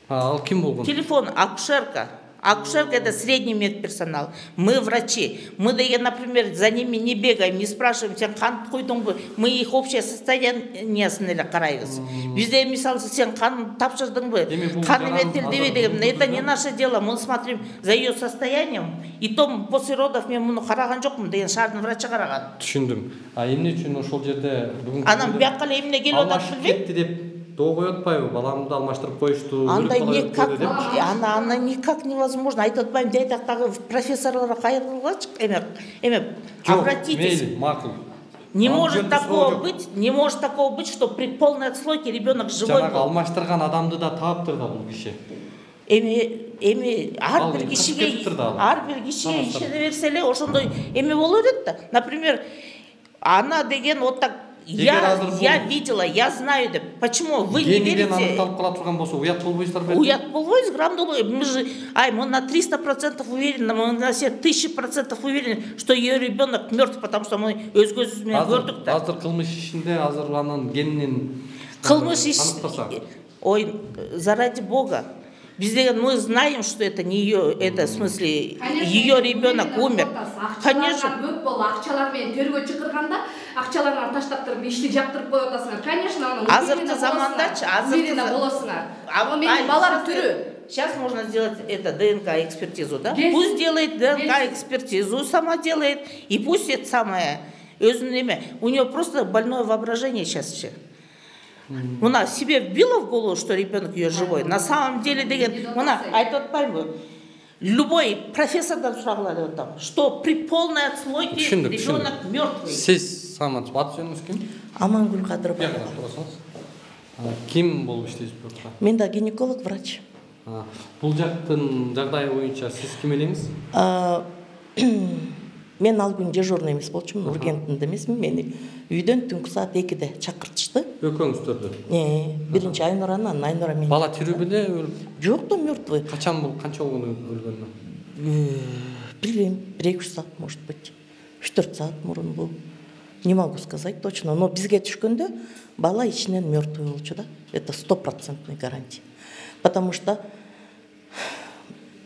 Ал ким болгон? Телефон акушерка. Акушерка — это средний медперсонал. Мы врачи. Мы, например, за ними не бегаем, не спрашиваем, сен қан құйдың, мы их общее состояниесін эле карайбыз. Бизде мисалы сен қан тапшырдың бы, қан эметилдеби деген. Это не наше дело. Мы смотрим за ее состоянием. И то после родов мен муну караган жокмун деген шаардын врачы караган. Түшүндүм. Эмне үчүн ошол жерде бүгүн анан бияка эле эмне келип атат билбейм. Доо коюп атпайбы? Баламды алмаштырып коюшту. Андай никак, ана никак невозможно. Айтып атпайм, дейтактагы профессорлорго кайрылгачы, обратитесь. Мейли, макул. Не может такого быть, что при полной отслойке ребенок живой был. Жанагы алмаштырган адамды да таптыр да бул киши. Эми ар бир кишиге ишене берсе эле ошондой эме боло берет да. Например, она деген вот так я видела, я знаю, да. Почему вы не верите? Анықталып кала турган болсо уят болбойсуздар беле? Уят болбойбуз, грамдуу. Мы же, мы на 300% уверены, мы на 1000% уверены, что ее ребенок мертв, потому что мы өз көзүбүз менен көрдүк да. Азыр кылмыш ишинде азыр анын генинин кылмыш иш. Ой, заради Бога. Biz деген мы знаем, что это не ее, это в смысле ее ребенок умер. Конечно. Көп болу акчалар менен төргө чакырганда акчаларын таштаптырып ишти жаптырып коюп атасыңар. Конечно, анын азыркы замандачы, азыркы болосуңар. Ал менин балам түрү. Сейчас можно сделать это ДНК экспертизу, да? Пусть делает ДНК экспертизу, сама делает, и пусть это самое өзүнүн эме. У нее просто больное воображение сейчас еще. Она себе вбила в голову, что ребенок ее живой. На самом деле, она, айтып атпаймынбы? Любой профессордан сурагыла деп атам, что при полной отслойке ребенок мертвый. Сиз ат жөнүңүз ким? Амангүл Кадырова. Ким болуп иштейсиз burada? Мен да гинеколог, врач. Бул жактын жагдайы боюнча сиз ким элеңиз? Мен ал күн дежурный эмес болчумун, Ургентинде эмесмин. Мени үйдөн түнкү саат 2-де чакыртышты. Экөөңүздөрдү? Биринчи Айнураны, анан Айнура мен. Бала тирүү беле, өлүп? Жок да, мертвый. Канча болгону өлгөнү? Билбейм, 1-2 саат, может быть. 3-4 саат мурун бул. Не могу сказать точно, но бизге түшкөндө бала ичинен мертвый болчу да. Это 100% гарантия. Потому что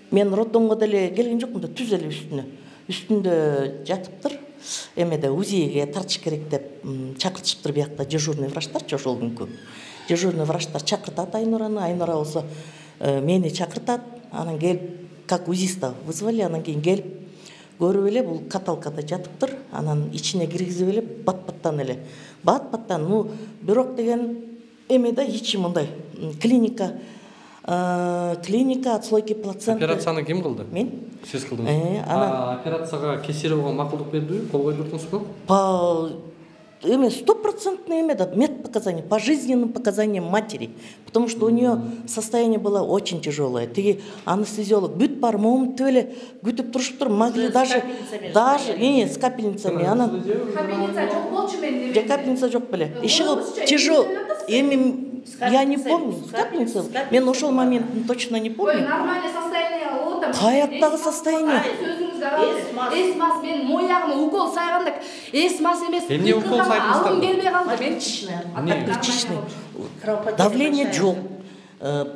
мен роддомго деле келген жокмун да, түз эле үстүндө жатыптыр. Эмеде УЗИге тартыш керек деп чакыртышыптыр биякта дежурный врачтарчы ошол күнкү. Дежурный врачтар чакыртат Айнураны, Айнура болсо мени чакыртат, анан келип, как УЗИста вызвали, анан кийин келип көрүп эле бул каталкада жатыптыр, анан ичине киргизип эле бат-баттан эле. Бат-баттан, бирок деген эмеде ичи мындай клиника отслойки плаценты. Операцияны ким кылды? Мен. Сиз кылдыңыз. Операцияга кесире болгон макулдук бердиби? Кол койдурдуңузбу? По 100% эме да, медпоказания, по жизненным показаниям матери, потому что у нее состояние было очень тяжелое. Тиги анестезиолог бүт бар момунтип эле күтүп турушуптур, могли даже с капельницами. Она капельница жок болчу мен. Капельница жок беле. Иши тяжело. Я не помню, капельница. Мен ошол моментин точно не помню. Нормальное состояние о там. Каяктагы состояние? Эсмас, мен моягыма укол сайгандык, эсмас эмес. Эмне укол сайдыңыздар? Алым келбей калды, мен чечный. Давление жок,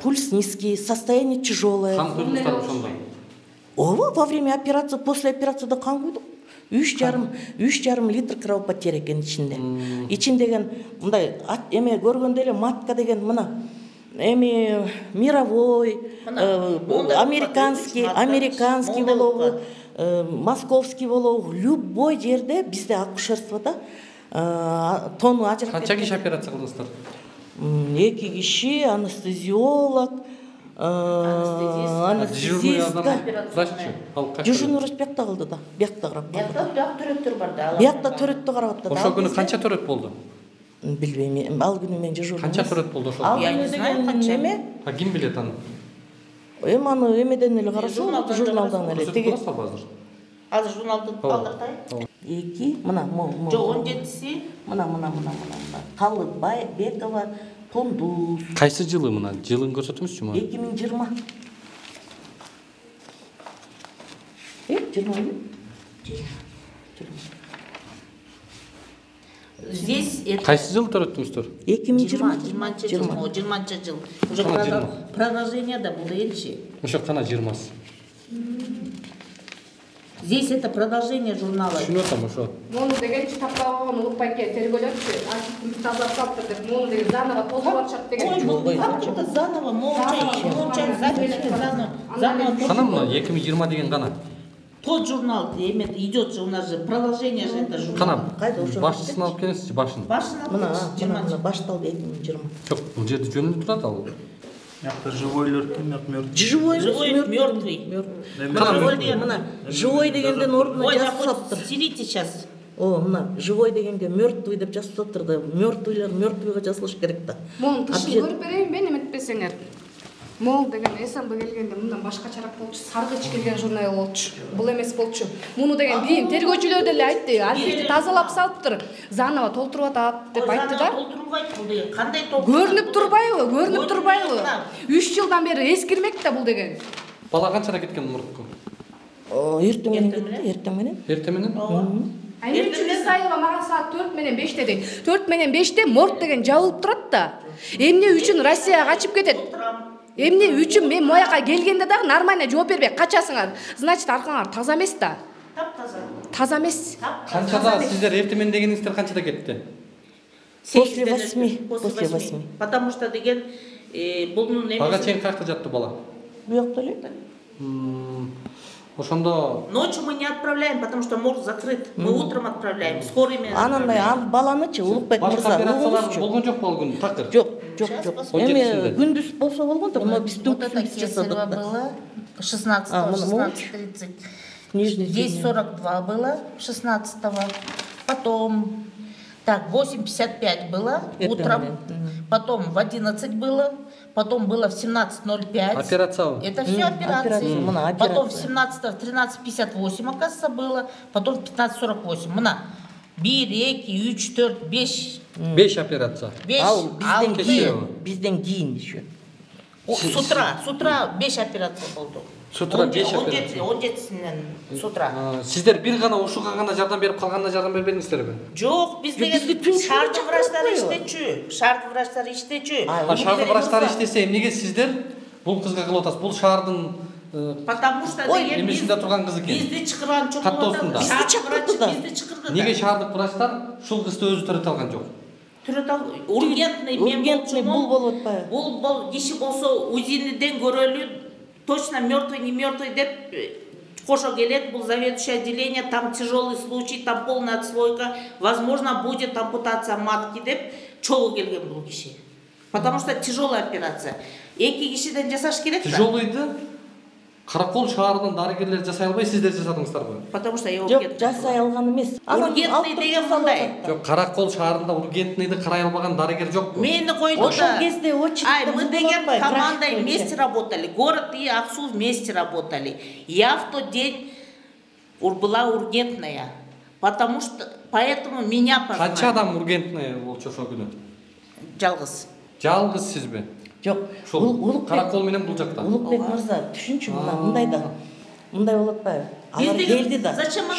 пульс низкий, состояние тяжелое. Кан куйдуңуздар ошондо? Во время операции, после операции да кан куйдук. 3,5 литр кровопотеря экен ичинде. Ичин деген мындай эме көргөндө эле матка деген мына эми мировой, американский болобу, московский болобу, любой жерде бизде акушерствода тону ажырап. Канча киши операция кылдыңыздар? 2 киши, анестезиолог, анестезистка. Дежурный врач биякта кылды да, биякта карап. Биякта төрөттөр бар да. Биякта төрөттү карап атты. Ошол күнү канча төрөт болду? Билбейм, ал күнү мен дежурный. Канча төрөт болду ошол? Ал күнү деген эме? Ким билет аны? Эми аны эмеден эле караса болот, журналдан эле. Теги Азыр журналды алдыртайын. 2, мына, Жок 17-си. Мына. Талыбай Бекова Тондуз. Кайсы жылы мына? Жылын көрсөтүңүзчү мына? 2020. 20. Здесь это Кайсы жылы төрөттүңүздөр? 2020 жыл. Уже продолжение да было элчи. Ошо кана 20-сы. Здесь это продолжение журнала. Түшүнүп атам ошо. Мону дегенчи таптабаган улукбайке тергөөлөчү. Антикумду тазалап салыптыр деп, мону деген заново толтуруп атышат деген. Как-то заново, молча, заново. Кана мына 2020 деген кана? Тот журнал идет же, у нас же продолжение же это журнал. Кана башчысын алып келесизчи, башын. Башын алып башталды 2020. Жок, бул жерде жөнүндө турат ал. Живойлор ким, мертвый? Живой, мертвый. Живой дегенден ордуна жазып салыптыр. Сидите сейчас. Мына живой дегенге мертвый деп жазып салыптыр да, мертвыйлар мертвыйга жазылыш керек да. Монун тышын көрүп берейин мен эметпесеңер. Мол деген СМБ келгенде мындан башкачараак болчу, саргыч келген журнал болчу. Бул эмес болчу. Муну деген кийин тергөөчүлөр деле айтты, архивди тазалап салыптыр. Заново толтуруп атат деп айтты да. Толтурбайт бул деген. Кандай толтуруп? Көрүнүп турбайбы? 3 жылдан бери эскирмек да бул деген. Бала канчада кеткен муртку? Эртең менен. Эртең менен? Эмне Исаева мага саат 4 менен 5те дейт. 4 менен 5те морг деген жабылып турат да. Эмне үчүн Россияга качып кетет? Эмне үчүн мен мояка келгенде дагы нормально жооп бербей качасыңар. Значит, аркаңар таза эмес да. Таза эмес. Канчада сиздер эртемен дегениңиздер канчада кетти? После 8. Потому что деген булнун эмес. Ага чейин каякта жатты бала? Буякта эле. Ошондо ночью мы не отправляем, потому что морг закрыт. Мы утром отправляем. Скорый менен. Анан баланычы Улукбек мырза. Башка операциялар болгон жок болгон такыр. Жок. Эми күндүз болсо болгон, но биз түнкүсүн жасадык. Было 16:30. Здесь 42 было 16-го. Потом так 8:55 было утром. Потом в 11 было. Потом было в 17:05. Операция. Это все операции. Потом в 13:58, оказывается, было. Потом в 15:48. Мына 1, 2, 3, 4, 5. 5 операция. Ал бизден кийин еще. С утра 5 операция болду. С утра 5 операция. 17-синен с утра. Сиздер бир гана ушуга гана жардам берип калганда жардам бербедиңиздерби? Жок, биз деген шаардык врачтар иштечү. Шаардык врачтар иштечү. Шаардык врачтар иштесе, эмнеге сиздер бул кызга кылып атасыз? Бул шаардын потому что деген эмесинде турган кыз экен. Бизди чакырган жок. Каттоосунда. Бизди чакырды. Неге шаардык врачтар ушул кызды өзү төрөтө алган жок? Ургентный бул болуп атпайбы? Бул киши болсо УЗИден көрөлү, точно мертвый, не мертвый деп кошо келет, бул заведующее отделение, там тяжелый случай, там полная отслойка, возможно, будет ампутация матки деп чогуу келген бул киши. Потому что тяжелая операция. Эки кишиден жасаш керек да. Тяжелыйды Каракол шаарынын дарыгерлери жасай албай, сиздер жасадыңыздарбы? Потому что я Жок, жасай алган эмес. Ургентный деген мындай. Жок, Каракол шаарында ургентныйды карай албаган дарыгер жокпу? Мени койду да. Ошол кезде очередь. Мы деген командой вместе работали. Город и Аксу вместе работали. Я в тот день была ургентная. Потому что, поэтому меня позвали. Канча адам ургентная болчу ошол күнү? Жалгыз. Жалгыз сизби? Жок, Каракол менен бул жакта. Улукбек мырза, түшүнчү мындай да. Мындай болот атпайбы? Алар келди да.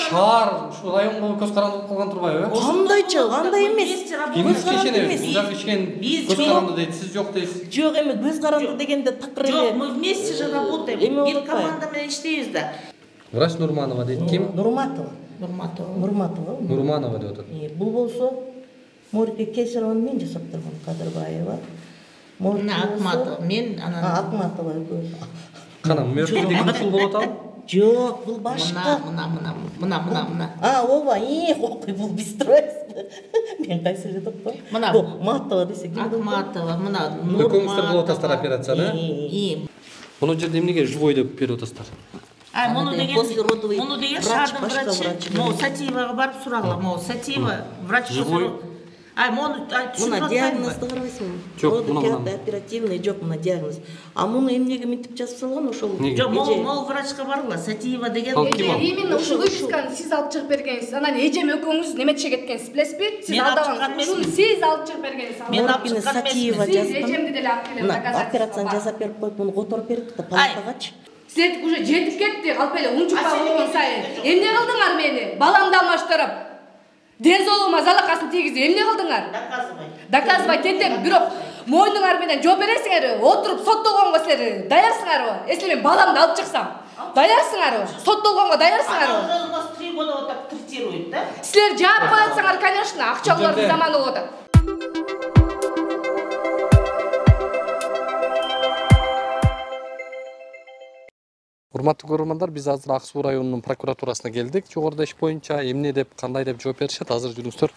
Шаар, ушу районго көз каранды кылган турбайбы? Кандайчы, кандай эмес. Кимиз кишене, бул ишкен көз каранды дейт, сиз жок дейсиз. Жок, эми көз каранды дегенде такыр эле. Жок, мы вместе же работаем. Бир команда менен иштейбиз да. Врач Нурманова дейт, ким? Нурматова деп атат. Бул болсо Морке Кесарованы мен жасап турган, Кадырбаева. Акматова, мен анан Акматова көз. Кана, мертвый деген ушул болот ал? Жок, бул башка. Мына. Ооба, окуй, бул бистройс. Мен кайсы жадып ба? Мына. Матова десе ким? Акматова, мына Нурматова. Көңүңүздөр болуп атасыздар операция, да? Муну жерде эмнеге живой деп берип атасыздар? Муну деген шаардын врачы. Сатиевага барып сурагыла. Сатиева врач. Живой. Мону Мына диагнозды карабайсыңбы? Жок, мына. Оперативный жок мына диагноз. А муну эмнеге мынтип жазып салган ошол? Жок, могул врачка баргыла, Сатиева деген. Именно ушул выписканы сиз алып чыгып бергенсиз. Анан эжем экөөңүз неметче кеткенсиз, билесизби? Сиз алдагансыз. Ушуну сиз алып чыгып бергенсиз. Мен алып чыккан Сатиева Сиз жазган. эжемди деле алып келем, доказательство. Операцияны жасап берип коюп, муну которуп бердик да палатагачы. Силердики уже жетип кетти, алып эле унчукка болгон сайын. Эмне кылдыңар мени? Баламды алмаштырып. Ден соолугума залакасын тийгизип эмне кылдыңар? Доказывать этем, бирок мойнуңар менен жооп бересиңерби? Отуруп соттолгонго силер даярсыңарбы? Если мен баламды алып чыксам, даярсыңарбы? Соттолгонго даярсыңарбы? У нас 3 года вот так третирует, да? Силер жаап коятсаңар, конечно, акчалардын заманы болуп атат. Урматтуу көрөрмандар, биз азыр Ак Суу районунун прокуратурасына келдик. Жогоруда иш боюнча эмне деп, кандай деп жооп беришет, азыр жүрүңүздөр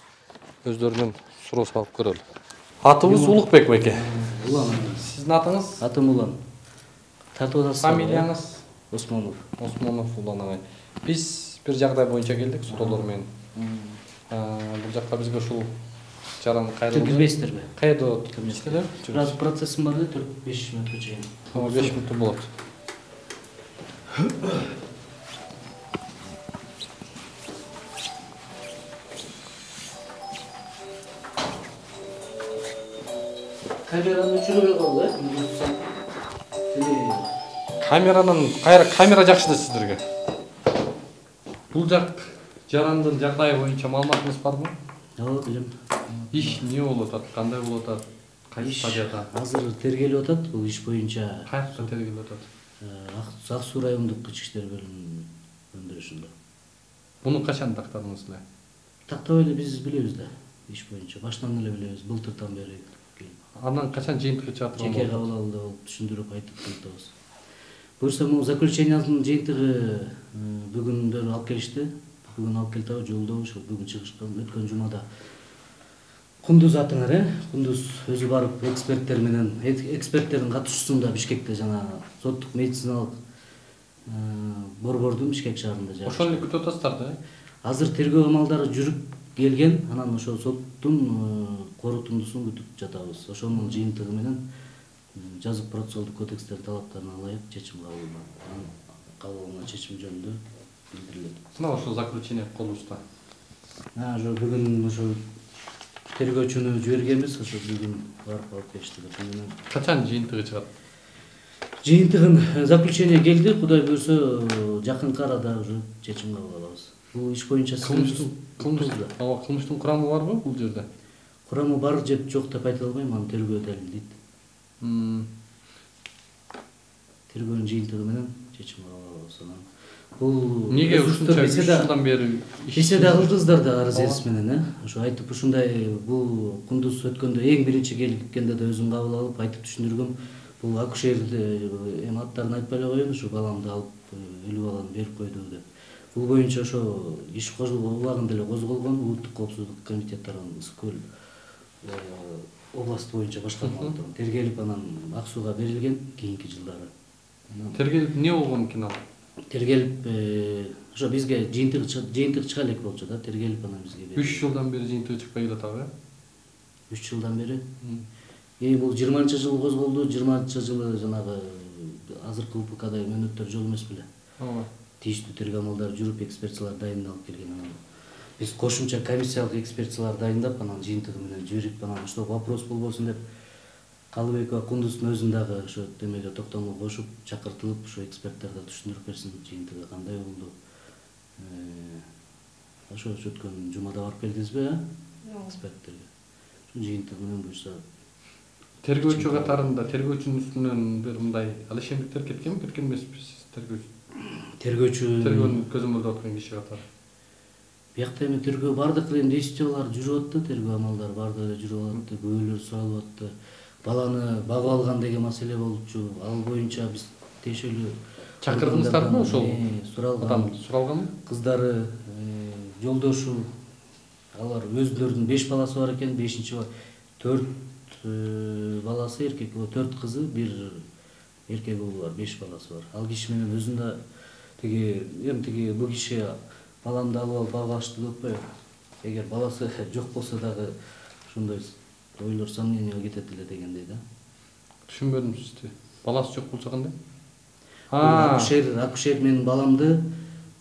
өздөрүнүн суроосун алып көрөлү. Атыбыз Улукбек беке. Улан. Сиздин атыңыз? Атым Улан. Тартып атасыз. Фамилияңыз? Осмонов. Осмонов Улан агай. Биз бир жагдай боюнча келдик суроолор менен. Бул жакка бизге ушул жаран кайрылды. Киргизбейсиздерби? Кайда киргизсиздер? Biraz процессим бар эле 4-5 мүнөткө чейин. 5 мүнөт болот. Камераны өчүрүп калды, Камера жакшы да сиздерге. Бул жак жарандын жагдайы боюнча маалыматыңыз барбы? Ооба, билем. Иш эмне болуп атат, кандай болуп атат? Кайсы стадияда? Азыр тергелип атат, бул иш боюнча. Кайсы тергелип атат? Ак Суу райондук ички иштер бөлүмүнүн өндүрүшүндө. Буну качан тактадыңыз эле? Тактап эле биз билебиз да, иш боюнча. Баштан эле билебиз, былтыртан бери. Андан качан жыйынтыгы чыгатылган? Жеке кабыл алды, түшүндүрүп айтып келдибиз. Буюрса, бул заключениянын жыйынтыгы бүгүндөн алып келишти. Бүгүн алып келди, жолдо ошо бүгүн чыгышкан, өткөн жумада. Кундуз атыңар, Кундуз өзү барып эксперттердин катышуусунда Бишкекте жана соттук медициналык борбордун Бишкек шаарында жайгашкан. Ошону эле күтүп атасыздар да? Азыр тергөө амалдары жүрүп келген, анан ошо соттун корутундусун күтүп жатабыз. Ошонун жыйынтыгы менен жазык процессуалдык кодекстер талаптарына ылайык чечим кабыл чечим жөнүндө билдирилет. Мына ошо заключение колубузда. Ошо бүгүн ошо тергөөчүнү жибергенбиз, ошо бүгүн барып алып келишти. Качан жыйынтыгы чыгат? Жыйынтыгын заключение келди, Кудай буйрса жакынкы арада уже чечим кабыл алабыз. Бул иш боюнча кылмыштын курамы барбы бул жерде? Курамы бар же жок деп айта албайм, аны тергөө далилдейт. Тергөөнүн жыйынтыгы менен чечим кабыл алабыз. Бул эмнеге ушунча 3 жылдан бери беседа кылдыңыздар да арыз эс менен, ошо айтып ушундай бул Кундуз өткөндө эң биринчи келгенде да өзүн кабыл алып айтып түшүндүргөм. Бул акушерди эми аттарын айтпай эле коеюн, ушу баламды алып өлүү баланы берип койду деп. Бул боюнча ошо иш убагында эле козголгон, улуттук коопсуздук комитеттеринин Скөл область боюнча башкармаларынан тергелип анан Ак Сууга берилген кийинки жылдары. Тергелип эмне болгон экен ал? Тергелип ошо бизге жыйынтык чыга элек болчу да, тергелип анан бизге 3 жылдан бери жыйынтыгы чыкпай келатабы? 3 жылдан бери. Бул 20-жылы козголду, 20-жылы жанагы азыркы УПКда мөөнөттөр жок эмес беле? Ооба. Тийиштүү тергөө амалдары жүрүп, экспертиялар дайындалып келген. Биз кошумча комиссиялык экспертиялар дайындап, анан жыйынтыгы менен жиберип, анан ошо вопрос болбосун деп Калыбекова Кундуздун өзүн дагы ошо демеге токтомго кошуп, чакыртылып, ошо эксперттер да түшүндүрүп берсин, жыйынтыгы кандай болду. Ошо өткөн жумада барып келдиңизби, эксперттерге? Ошо жыйынтыгы менен буюрса тергөөчү катарында тергөөчүнүн үстүнөн бир мындай алешемдиктер кеткен эмеспи сиз тергөөчү? Тергөөнү көзөмөлдөп аткан киши катары. Биякта эми тергөө бардык эле действиялар жүрүп атты, тергөө амалдары бардык эле жүрүп атты, күбөлөр суралып атты. Баланы багып алган деген маселе болчу. Ал боюнча биз тиешелүү чакырдыңыздарбы ошол? Суралганбы? Кыздары, жолдошу, алар өздөрүнүн 5 баласы бар экен, 5-чи 4 баласы эркек, 4 кызы, 1 эркек уулу бар, 5 баласы бар. Ал киши менен өзүндө тиги бул киши баламды алып багып алышты деп атпайбы? Эгер баласы жок болсо дагы ошондой ойлор сомненияга кетет эле дегендей да. Түшүнбөдүм сизди. Баласы жок болсо кандай? Акушер менин баламды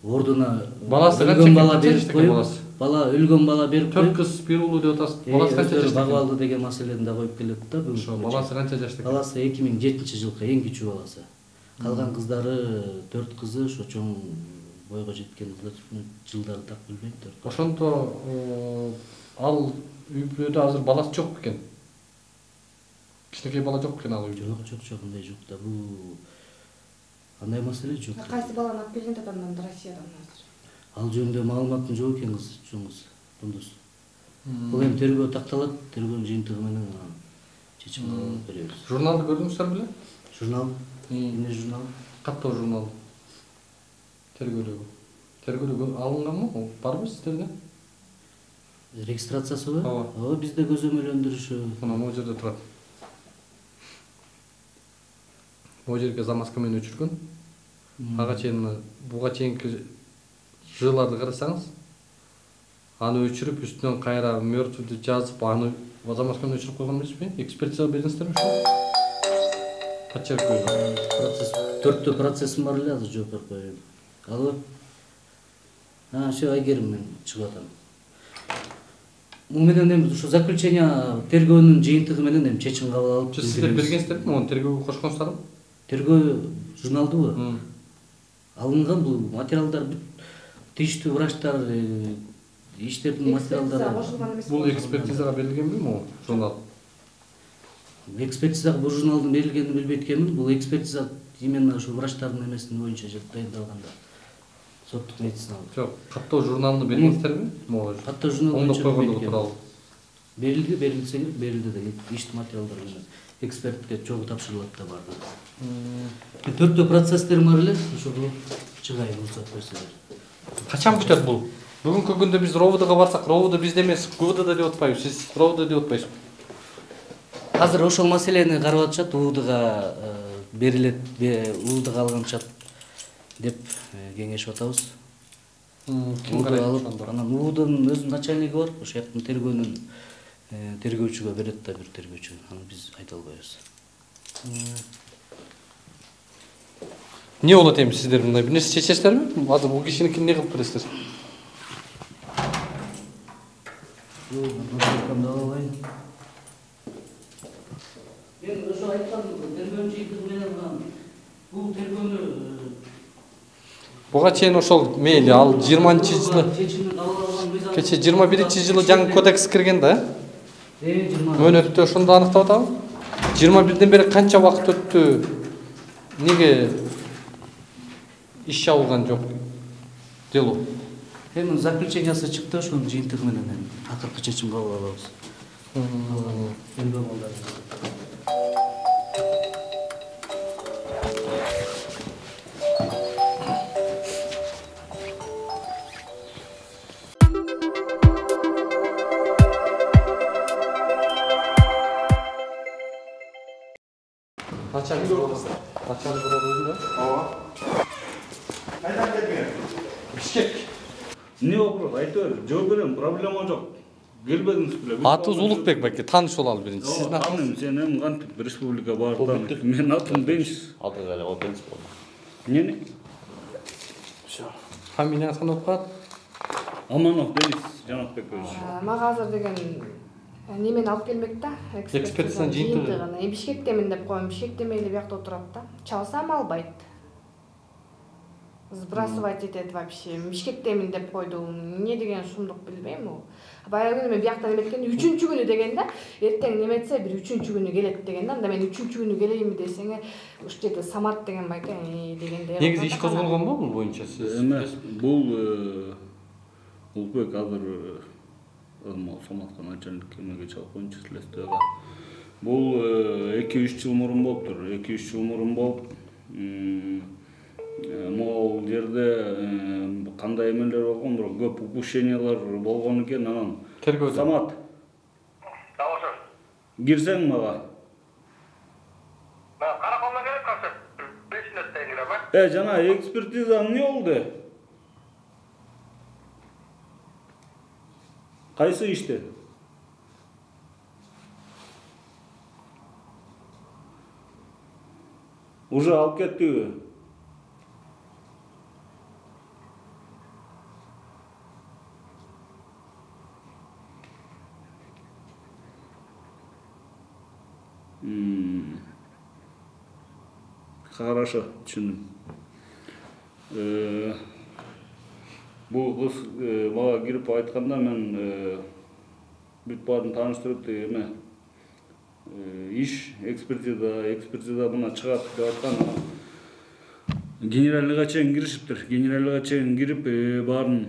ордуна Баласы өлгөн бала берип канча коюп, баласы? өлгөн бала берип коюп, 4 кыз, 1 улуу деп атасыз. Баласы канча жашта? багып алды деген маселени да коюп келет да бүгүн. Ошо баласы канча жашта? Баласы 2007-жылкы эң кичүү баласы. Калган кыздары 4 кызы ошо чоң бойго жеткен жылдары так билбейм. Ошондо ал үй бүлөдө азыр баласы жок бекен. Кичинекей бала жок бекен ал үйдө. Жок, андай жок да. Бул кандай маселе жок. Кайсы баланы алып келген татамдан Россиядан азыр? Ал жөнүндө маалыматым жок экен чоңуз, Дундус. Бул эми тергөө такталат, тергөө жыйынтыгы менен чечим алып беребиз. Журналды көрдүңүздөр беле? Журнал? Эмне журнал? Каттоо журнал. Тергөдөгү алынганмы? Барбы сиздерде? Регистрациясыбы? Ооба, бизде көзөмөлдөрүшү. Мына могу жерде турат. Могу жерге замазка менен өчүргөн. Ага чейин буга чейинки жылдарды карасаңыз, аны өчүрүп, үстүнөн кайра мертвыйды жазып, аны замазка менен өчүрүп койгон эмеспи? Экспертиза бердиңиздерби ошо? Подчеркиваю. Төрттө процессим бар эле, азыр жооп берип коеюн. Албы? Ошо Айгерим мен чыгып атам. Бул менен эми ушу заключение тергөөнүн жыйынтыгы менен эми чечим кабыл алып. Сиздер бергенсиздерби муну тергөөгө кошконсуздарбы? Тергөө журналдыбы? Алынган бул материалдар тийиштүү врачтар иштердин материалдары. Бул экспертизага берилгенби могу журнал? Экспертизага бул журналдын берилгенин билбейт экенмин. Бул экспертиза именно ошо врачтардын эмесинин боюнча дайындалганда. Соттук медициналык. Жок, каттоо журналды бергенсиздерби? Могу. Каттоо журнал боюнча туралы. Берилсе керек, берилди да иштин материалдары менен. Экспертке чогуу тапшырылат да барды. Төрттөө процесстерим бар эле, ошого чыгайын уруксат берсеңер. Качан бүтөт бул? Бүгүнкү күндө биз РОВДга барсак, РОВД бизде эмес, ГУВДда деп атпайбыз. Сиз РОВД деп атпайсызбы? Азыр ошол маселени карап атышат, УВДга берилет, УВДга алганчат деп кеңешип атабыз. Ким карайт? Анан УВДнын өз начальниги бар, ошол жактын тергөөнүн тергөөчүгө берет да бир тергөөчү. Аны биз айта албайбыз. Не болот эми сиздер мындай бир нерсе чечесиздерби? Азыр бул кишиникин эмне кылып бересиздер? Мен ошо айткан тергөө жыйынтыгы менен бул тергөөнү Буга чейин ошол мейли ал 20-жылы кече 21-жылы жаңы кодекс кирген да? Мөөнөттү ошондо аныктап атабы? 21ден бери канча убакыт өттү? Неге иш жабылган жок? Дело. Эми заключениясы чыкты, ошонун жыйынтыгы менен акыркы чечим кабыл алабыз. Начальник болду. Ооба. Кайдан келген? Бишкек. Не вопрос? Айта бер, жооп берем, проблема жок. Келбедиңиз беле? Атыбыз Улукбек байке, тааныш болалы биринчи. Сиздин атыңыз? Сен эми кантип республика баардыгы? Менин атым Денис. Аты эле о Денис болду. Эмне? Фамилияңыз кандай болуп калат? Аманов Денис Жанатбекович. Мага азыр деген немени алып келмек да, экспертизанын жыйынтыгы. Бишкектемин деп коем, Бишкекте мейли биякта отурат да. Чалсам албайт. Сбрасывать этет вообще. Бишкектемин деп койду. Эмне деген сумдук билбейм ол. Баягы күнү мен бияктан эметкенде 3-чү күнү дегенде, эртең неметсе бир 3-чү күнү келет дегенде, анда мен 3-чү күнү келейинби десеңе, ушул жерде Самат деген байке дегенде. Негизи иш козголгонбу бул боюнча сиз? Эмес, бул Улукбек азыр Саматка начальник кемеге чалып коюнчу следствияга. Бул 2-3 жыл мурун болуптур. 2-3 жыл мурун болуп, могул жерде кандай эмелер болгон, бирок көп упущениялар болгон экен, анан Самат. Табашы. Кирсең мага. Мен караколдон келип калсам, 5 мүнөттөн кирем, Жана экспертиза эмне болду? Кайсы иште? Уже алып кеттиби? Хорошо, түшүндүм. Бул кыз мага кирип айтканда мен бүт баарын тааныштырып эме иш экспертиза мына чыгат деп айткан. Генералга чейин киришиптир. Генералга чейин кирип баарын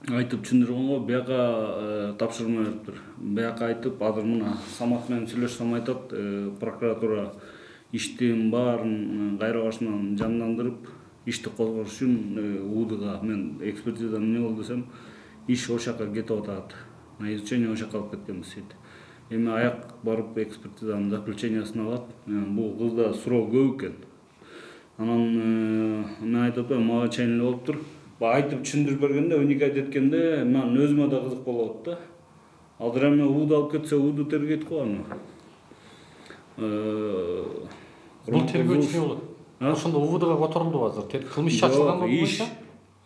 айтып түшүндүргөнгө бияка тапшырма бериптир. Бияка айтып, азыр мына Самат менен сүйлөшсөм айтат, прокуратура иштин баарын кайра башынан жандандырып, ишти козгош үчүн УДга мен экспертиза эмне болду десем, иш ошол жака кетип атат. На изучение ошол жака алып кеткенбиз дейт. Эми аяк барып экспертизанын заключениясын алат. Бул кызда суроо көп экен. Анан мен айтып атам, мага чейин эле болуптур. Айтып түшүндүрүп бергенде, уникат эткенде мен өзүмө да кызык болот да. Азыр эми УД алып кетсе, УД тергейт го аны. Бул тергөөчү эмне болот? Ошондо УВДга которулду азыр. Кылмыш иш ачылган болбойт.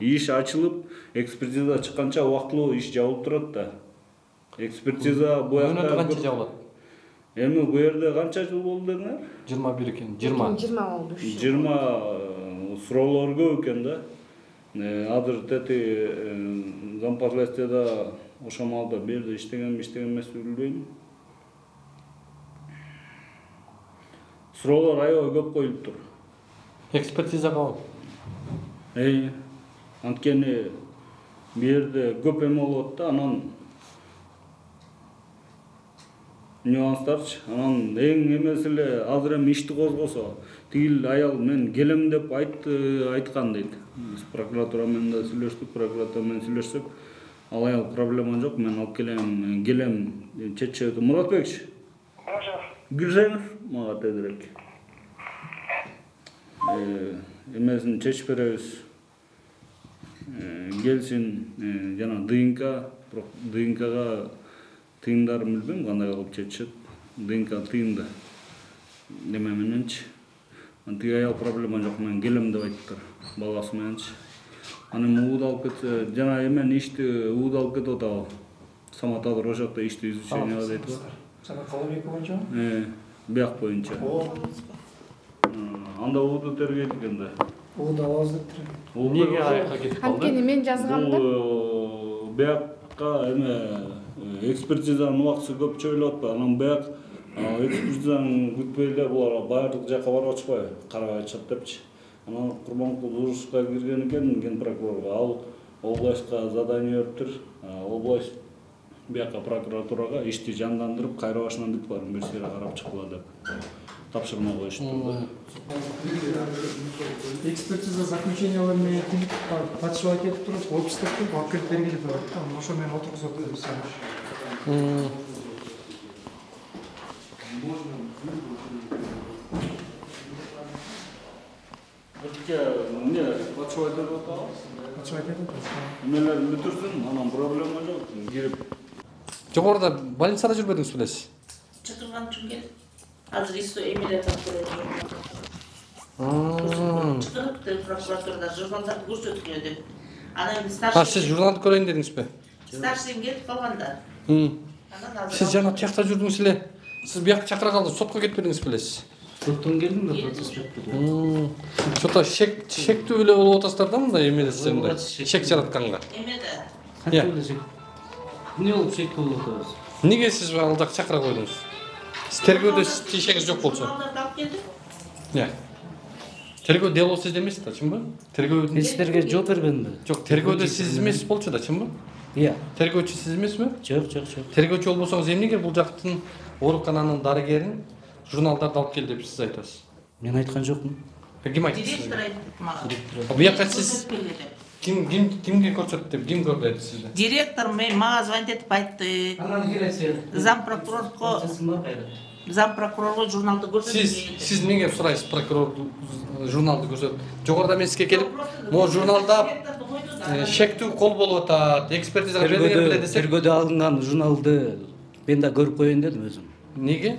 Иш ачылып, экспертиза чыкканча убактылуу иш жабылып турат да. Экспертиза бу жакта канча жабылат? Эми бу жерде канча жыл болду дедиңер? 21 экен. 20 болду. 20 суроолор көп экен да. Азыр тети зампоследствияда ошол маалда бу жерде иштеген эмес билбейм. Суроолор аябай көп коюлуптур. Экспертизага анткени бу жерде көп эме болот да, анан нюанстарчы. Анан эң эмеси эле азыр эми ишти козгосо, тигил аял мен келем деп айткан дейт. Прокуратура менен да сүйлөштүк, прокуратура менен сүйлөшсөк, ал аял проблема жок, мен алып келем чечет. Муратбекчи. Кирсеңиз мага тезирээк. Эмесин чечип беребиз. Келсин жана ДНКга тыйындарын билбейм, кандай кылып чечишет. ДНК тыйынды. Неме мененчи. Тиги аял проблема жок, мен келем деп айттыр, баласы мененчи. Анан УД алып кетсе, жана эмени ишти УД алып кетип атабы. Самат азыр ошол жакта ишти изученияга дейт го. Жана Колобек боюнча? Бияк боюнча. Анда УД тергейт экен да. УД алабыз дептир. Эмнеге аякка кетип калды? Анткени мен жазганда биякка экспертизанын убактысы көп чөйүлүп атпайбы? Анан бияк экспертизаны күтпөй эле булар баардык жакка барып атышпайбы? Карабай атышат депчи. Анан Курманкул урушка кирген экен, ген прокурорго. Ал областка задание бериптир. Область бияка прокуратурага ишти жандандырып, кайра башынан бүт баарын бир сыйра карап чыккыла деп тапшырма коюшту. Экспертиза заключениялар менен патшалай кетип туруп, офистеки акырып бергиле турат. Ошо менен отургузуп беребиз. Не, патшалай деп атабы? Патшалай деп атабы. Эмелерин бүтүрсүн, анан проблема жок. Кирип. Жогоруда больницада жүрбөдүңүз белесиз? Чакырган үчүн келдим. Азыр исо эмелер тапшырып чыгырып прокуратурада журналдарды көрсөткөн деп. Анан эми старший. Сиз журналды көрөйүн дедиңизби? Старший кетип калганда. Сиз жана тиякта жүрдүңүз эле. Сиз бияка чакыра калды, сотко кетпедиңиз белесиз? Соттон келдим да, процесс бүттү. Сотто шектүү эле болуп атасыздар да мындай эмелесе мындай. Шек жаратканга. Эмеде. Кантип эле шек? Эмне болуп шек болуп атабыз? Неге сиз ал жака чакыра койдуңуз? Сиз тергөөдө тиешеңиз жок болчу. Тергөө дело сизде эмес да, чынбы? Тергөөдүн сиздерге жооп бербедимби? Жок, тергөөдө сиз эмес болчу да, чынбы? Тергөөчү сиз эмесби? Жок. Тергөөчү болбосоңуз эмнеге бул жактын оорукананын дарыгерин журналдарды алып кел деп сиз айтасыз? Мен айткан жокмун. Ким айтты? Директор айтты мага. Буяка сиз кимге көрсөттү деп, ким көрдү сизди? Директор мага звонить этип айтты. Анан келесиз. Зам прокурорго журналды көрсөттү. Сиз эмнеге сурайсыз прокурор журналды көрсөтүп? Жогоруда мен сизге келип, могу журналда шектүү кол болуп атат, экспертизага берген беле десек. Тергөөдө алынган журналды мен да көрүп коеюн дедим өзүм. Неге?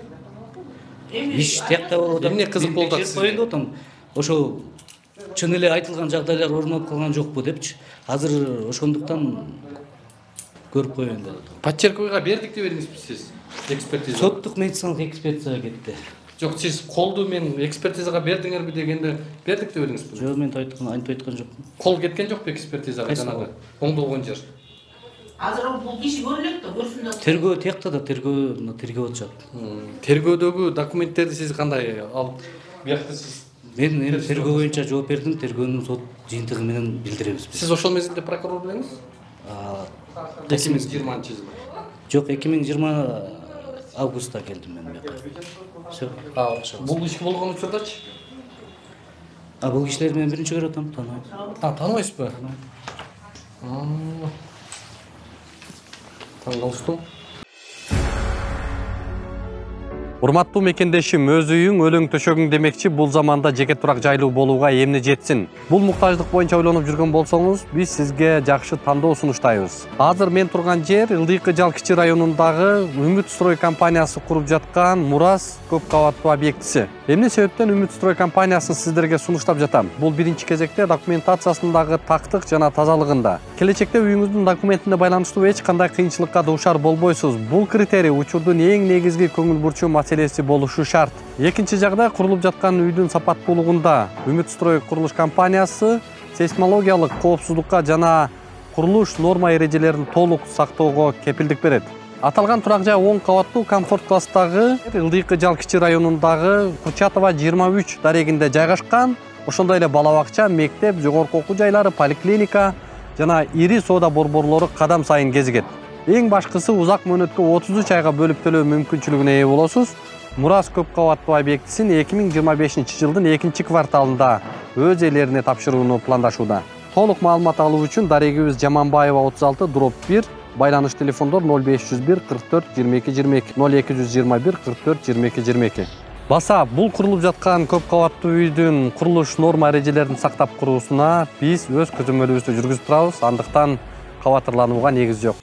иш тиякта болуп атат. Эмне кызык болду сизге? Коюн деп атам. Ошо чын эле айтылган жагдайлар орун алып калган жокпу депчи. Азыр ошондуктан көрүп коеюн деп атам. Подчеркуйга бердик деп бериңизби сиз? Экспертиза. Соттук медициналык экспертизага кетти. Жок, сиз колду мен экспертизага бердиңерби дегенде бердик деп бериңизби? Жок, мен антип айткан жокмун. Кол кеткен жокпу экспертизага жанагы оңдолгон жер? Азыр бул киши көрүлөт да, көрсүн да. Тергөө тиякта да тергөө атышат. Тергөөдөгү документтерди сиз кандай алып биякта сиз? Мен эми тергөө боюнча жооп бердим, тергөөнүн сот жыйынтыгы менен билдиребиз. Сиз ошол мезгилде прокурор белеңиз? 2020-жылы. Жок, 2020 августта келдим мен бияка. Всё. Бул иш болгон учурдачы? Бул кишилерди мен биринчи көрүп атам, тааныбайм. Тааныбайсызбы? Таң калыштым. Урматтуу мекендешим, өз үйүң, өлөң төшөгүң демекчи, бул заманда жеке турак жайлуу болууга эмне жетсин? Бул муктаждык боюнча ойлонуп жүргөн болсоңуз, биз сизге жакшы тандоо сунуштайбыз. Азыр мен турган жер Ылдыйкы Жал кичи районундагы Үмүт строй компаниясы куруп жаткан Мурас көп кабаттуу объектиси. Эмне себептен Үмүт строй компаниясын сиздерге сунуштап жатам? Бул биринчи кезекте документациясындагы тактык жана тазалыгында. Келечекте үйүңүздүн документине байланыштуу эч кандай кыйынчылыкка дуушар болбойсуз. Бул критерий учурдун эң негизги көңүл бурчу маселеси болушу шарт. Экинчи жагдай, курулуп жаткан үйдүн сапаттуулугунда Үмүт строй курулуш компаниясы сейсмологиялык коопсуздукка жана курулуш норма эрежелерин толук сактоого кепилдик берет. Аталган турак жай 10 кабаттуу комфорт класстагы Ылдыйкы Жал кичи районундагы Курчатова 23 дарегинде жайгашкан. Ошондой эле бала бакча, мектеп, жогорку окуу жайлары, поликлиника жана ири соода борборлору кадам сайын кезигет. Эң башкысы, узак мөөнөткө 33 айга бөлүп төлөө мүмкүнчүлүгүнө ээ болосуз. Мурас көп кабаттуу объектисин 2025-жылдын 2-кварталында өз ээлерине тапшырууну пландашууда. Толук маалымат алуу үчүн дарегибиз Жаманбаева 36/1, байланыш телефондор 0501 44 22 22, 0221 44 22 22. Баса, бул курулуп жаткан көп кабаттуу үйдүн курулуш норма эрежелерин сактап куруусуна биз өз көзөмөлүбүздү жүргүзүп турабыз, андыктан кабатырланууга негиз жок.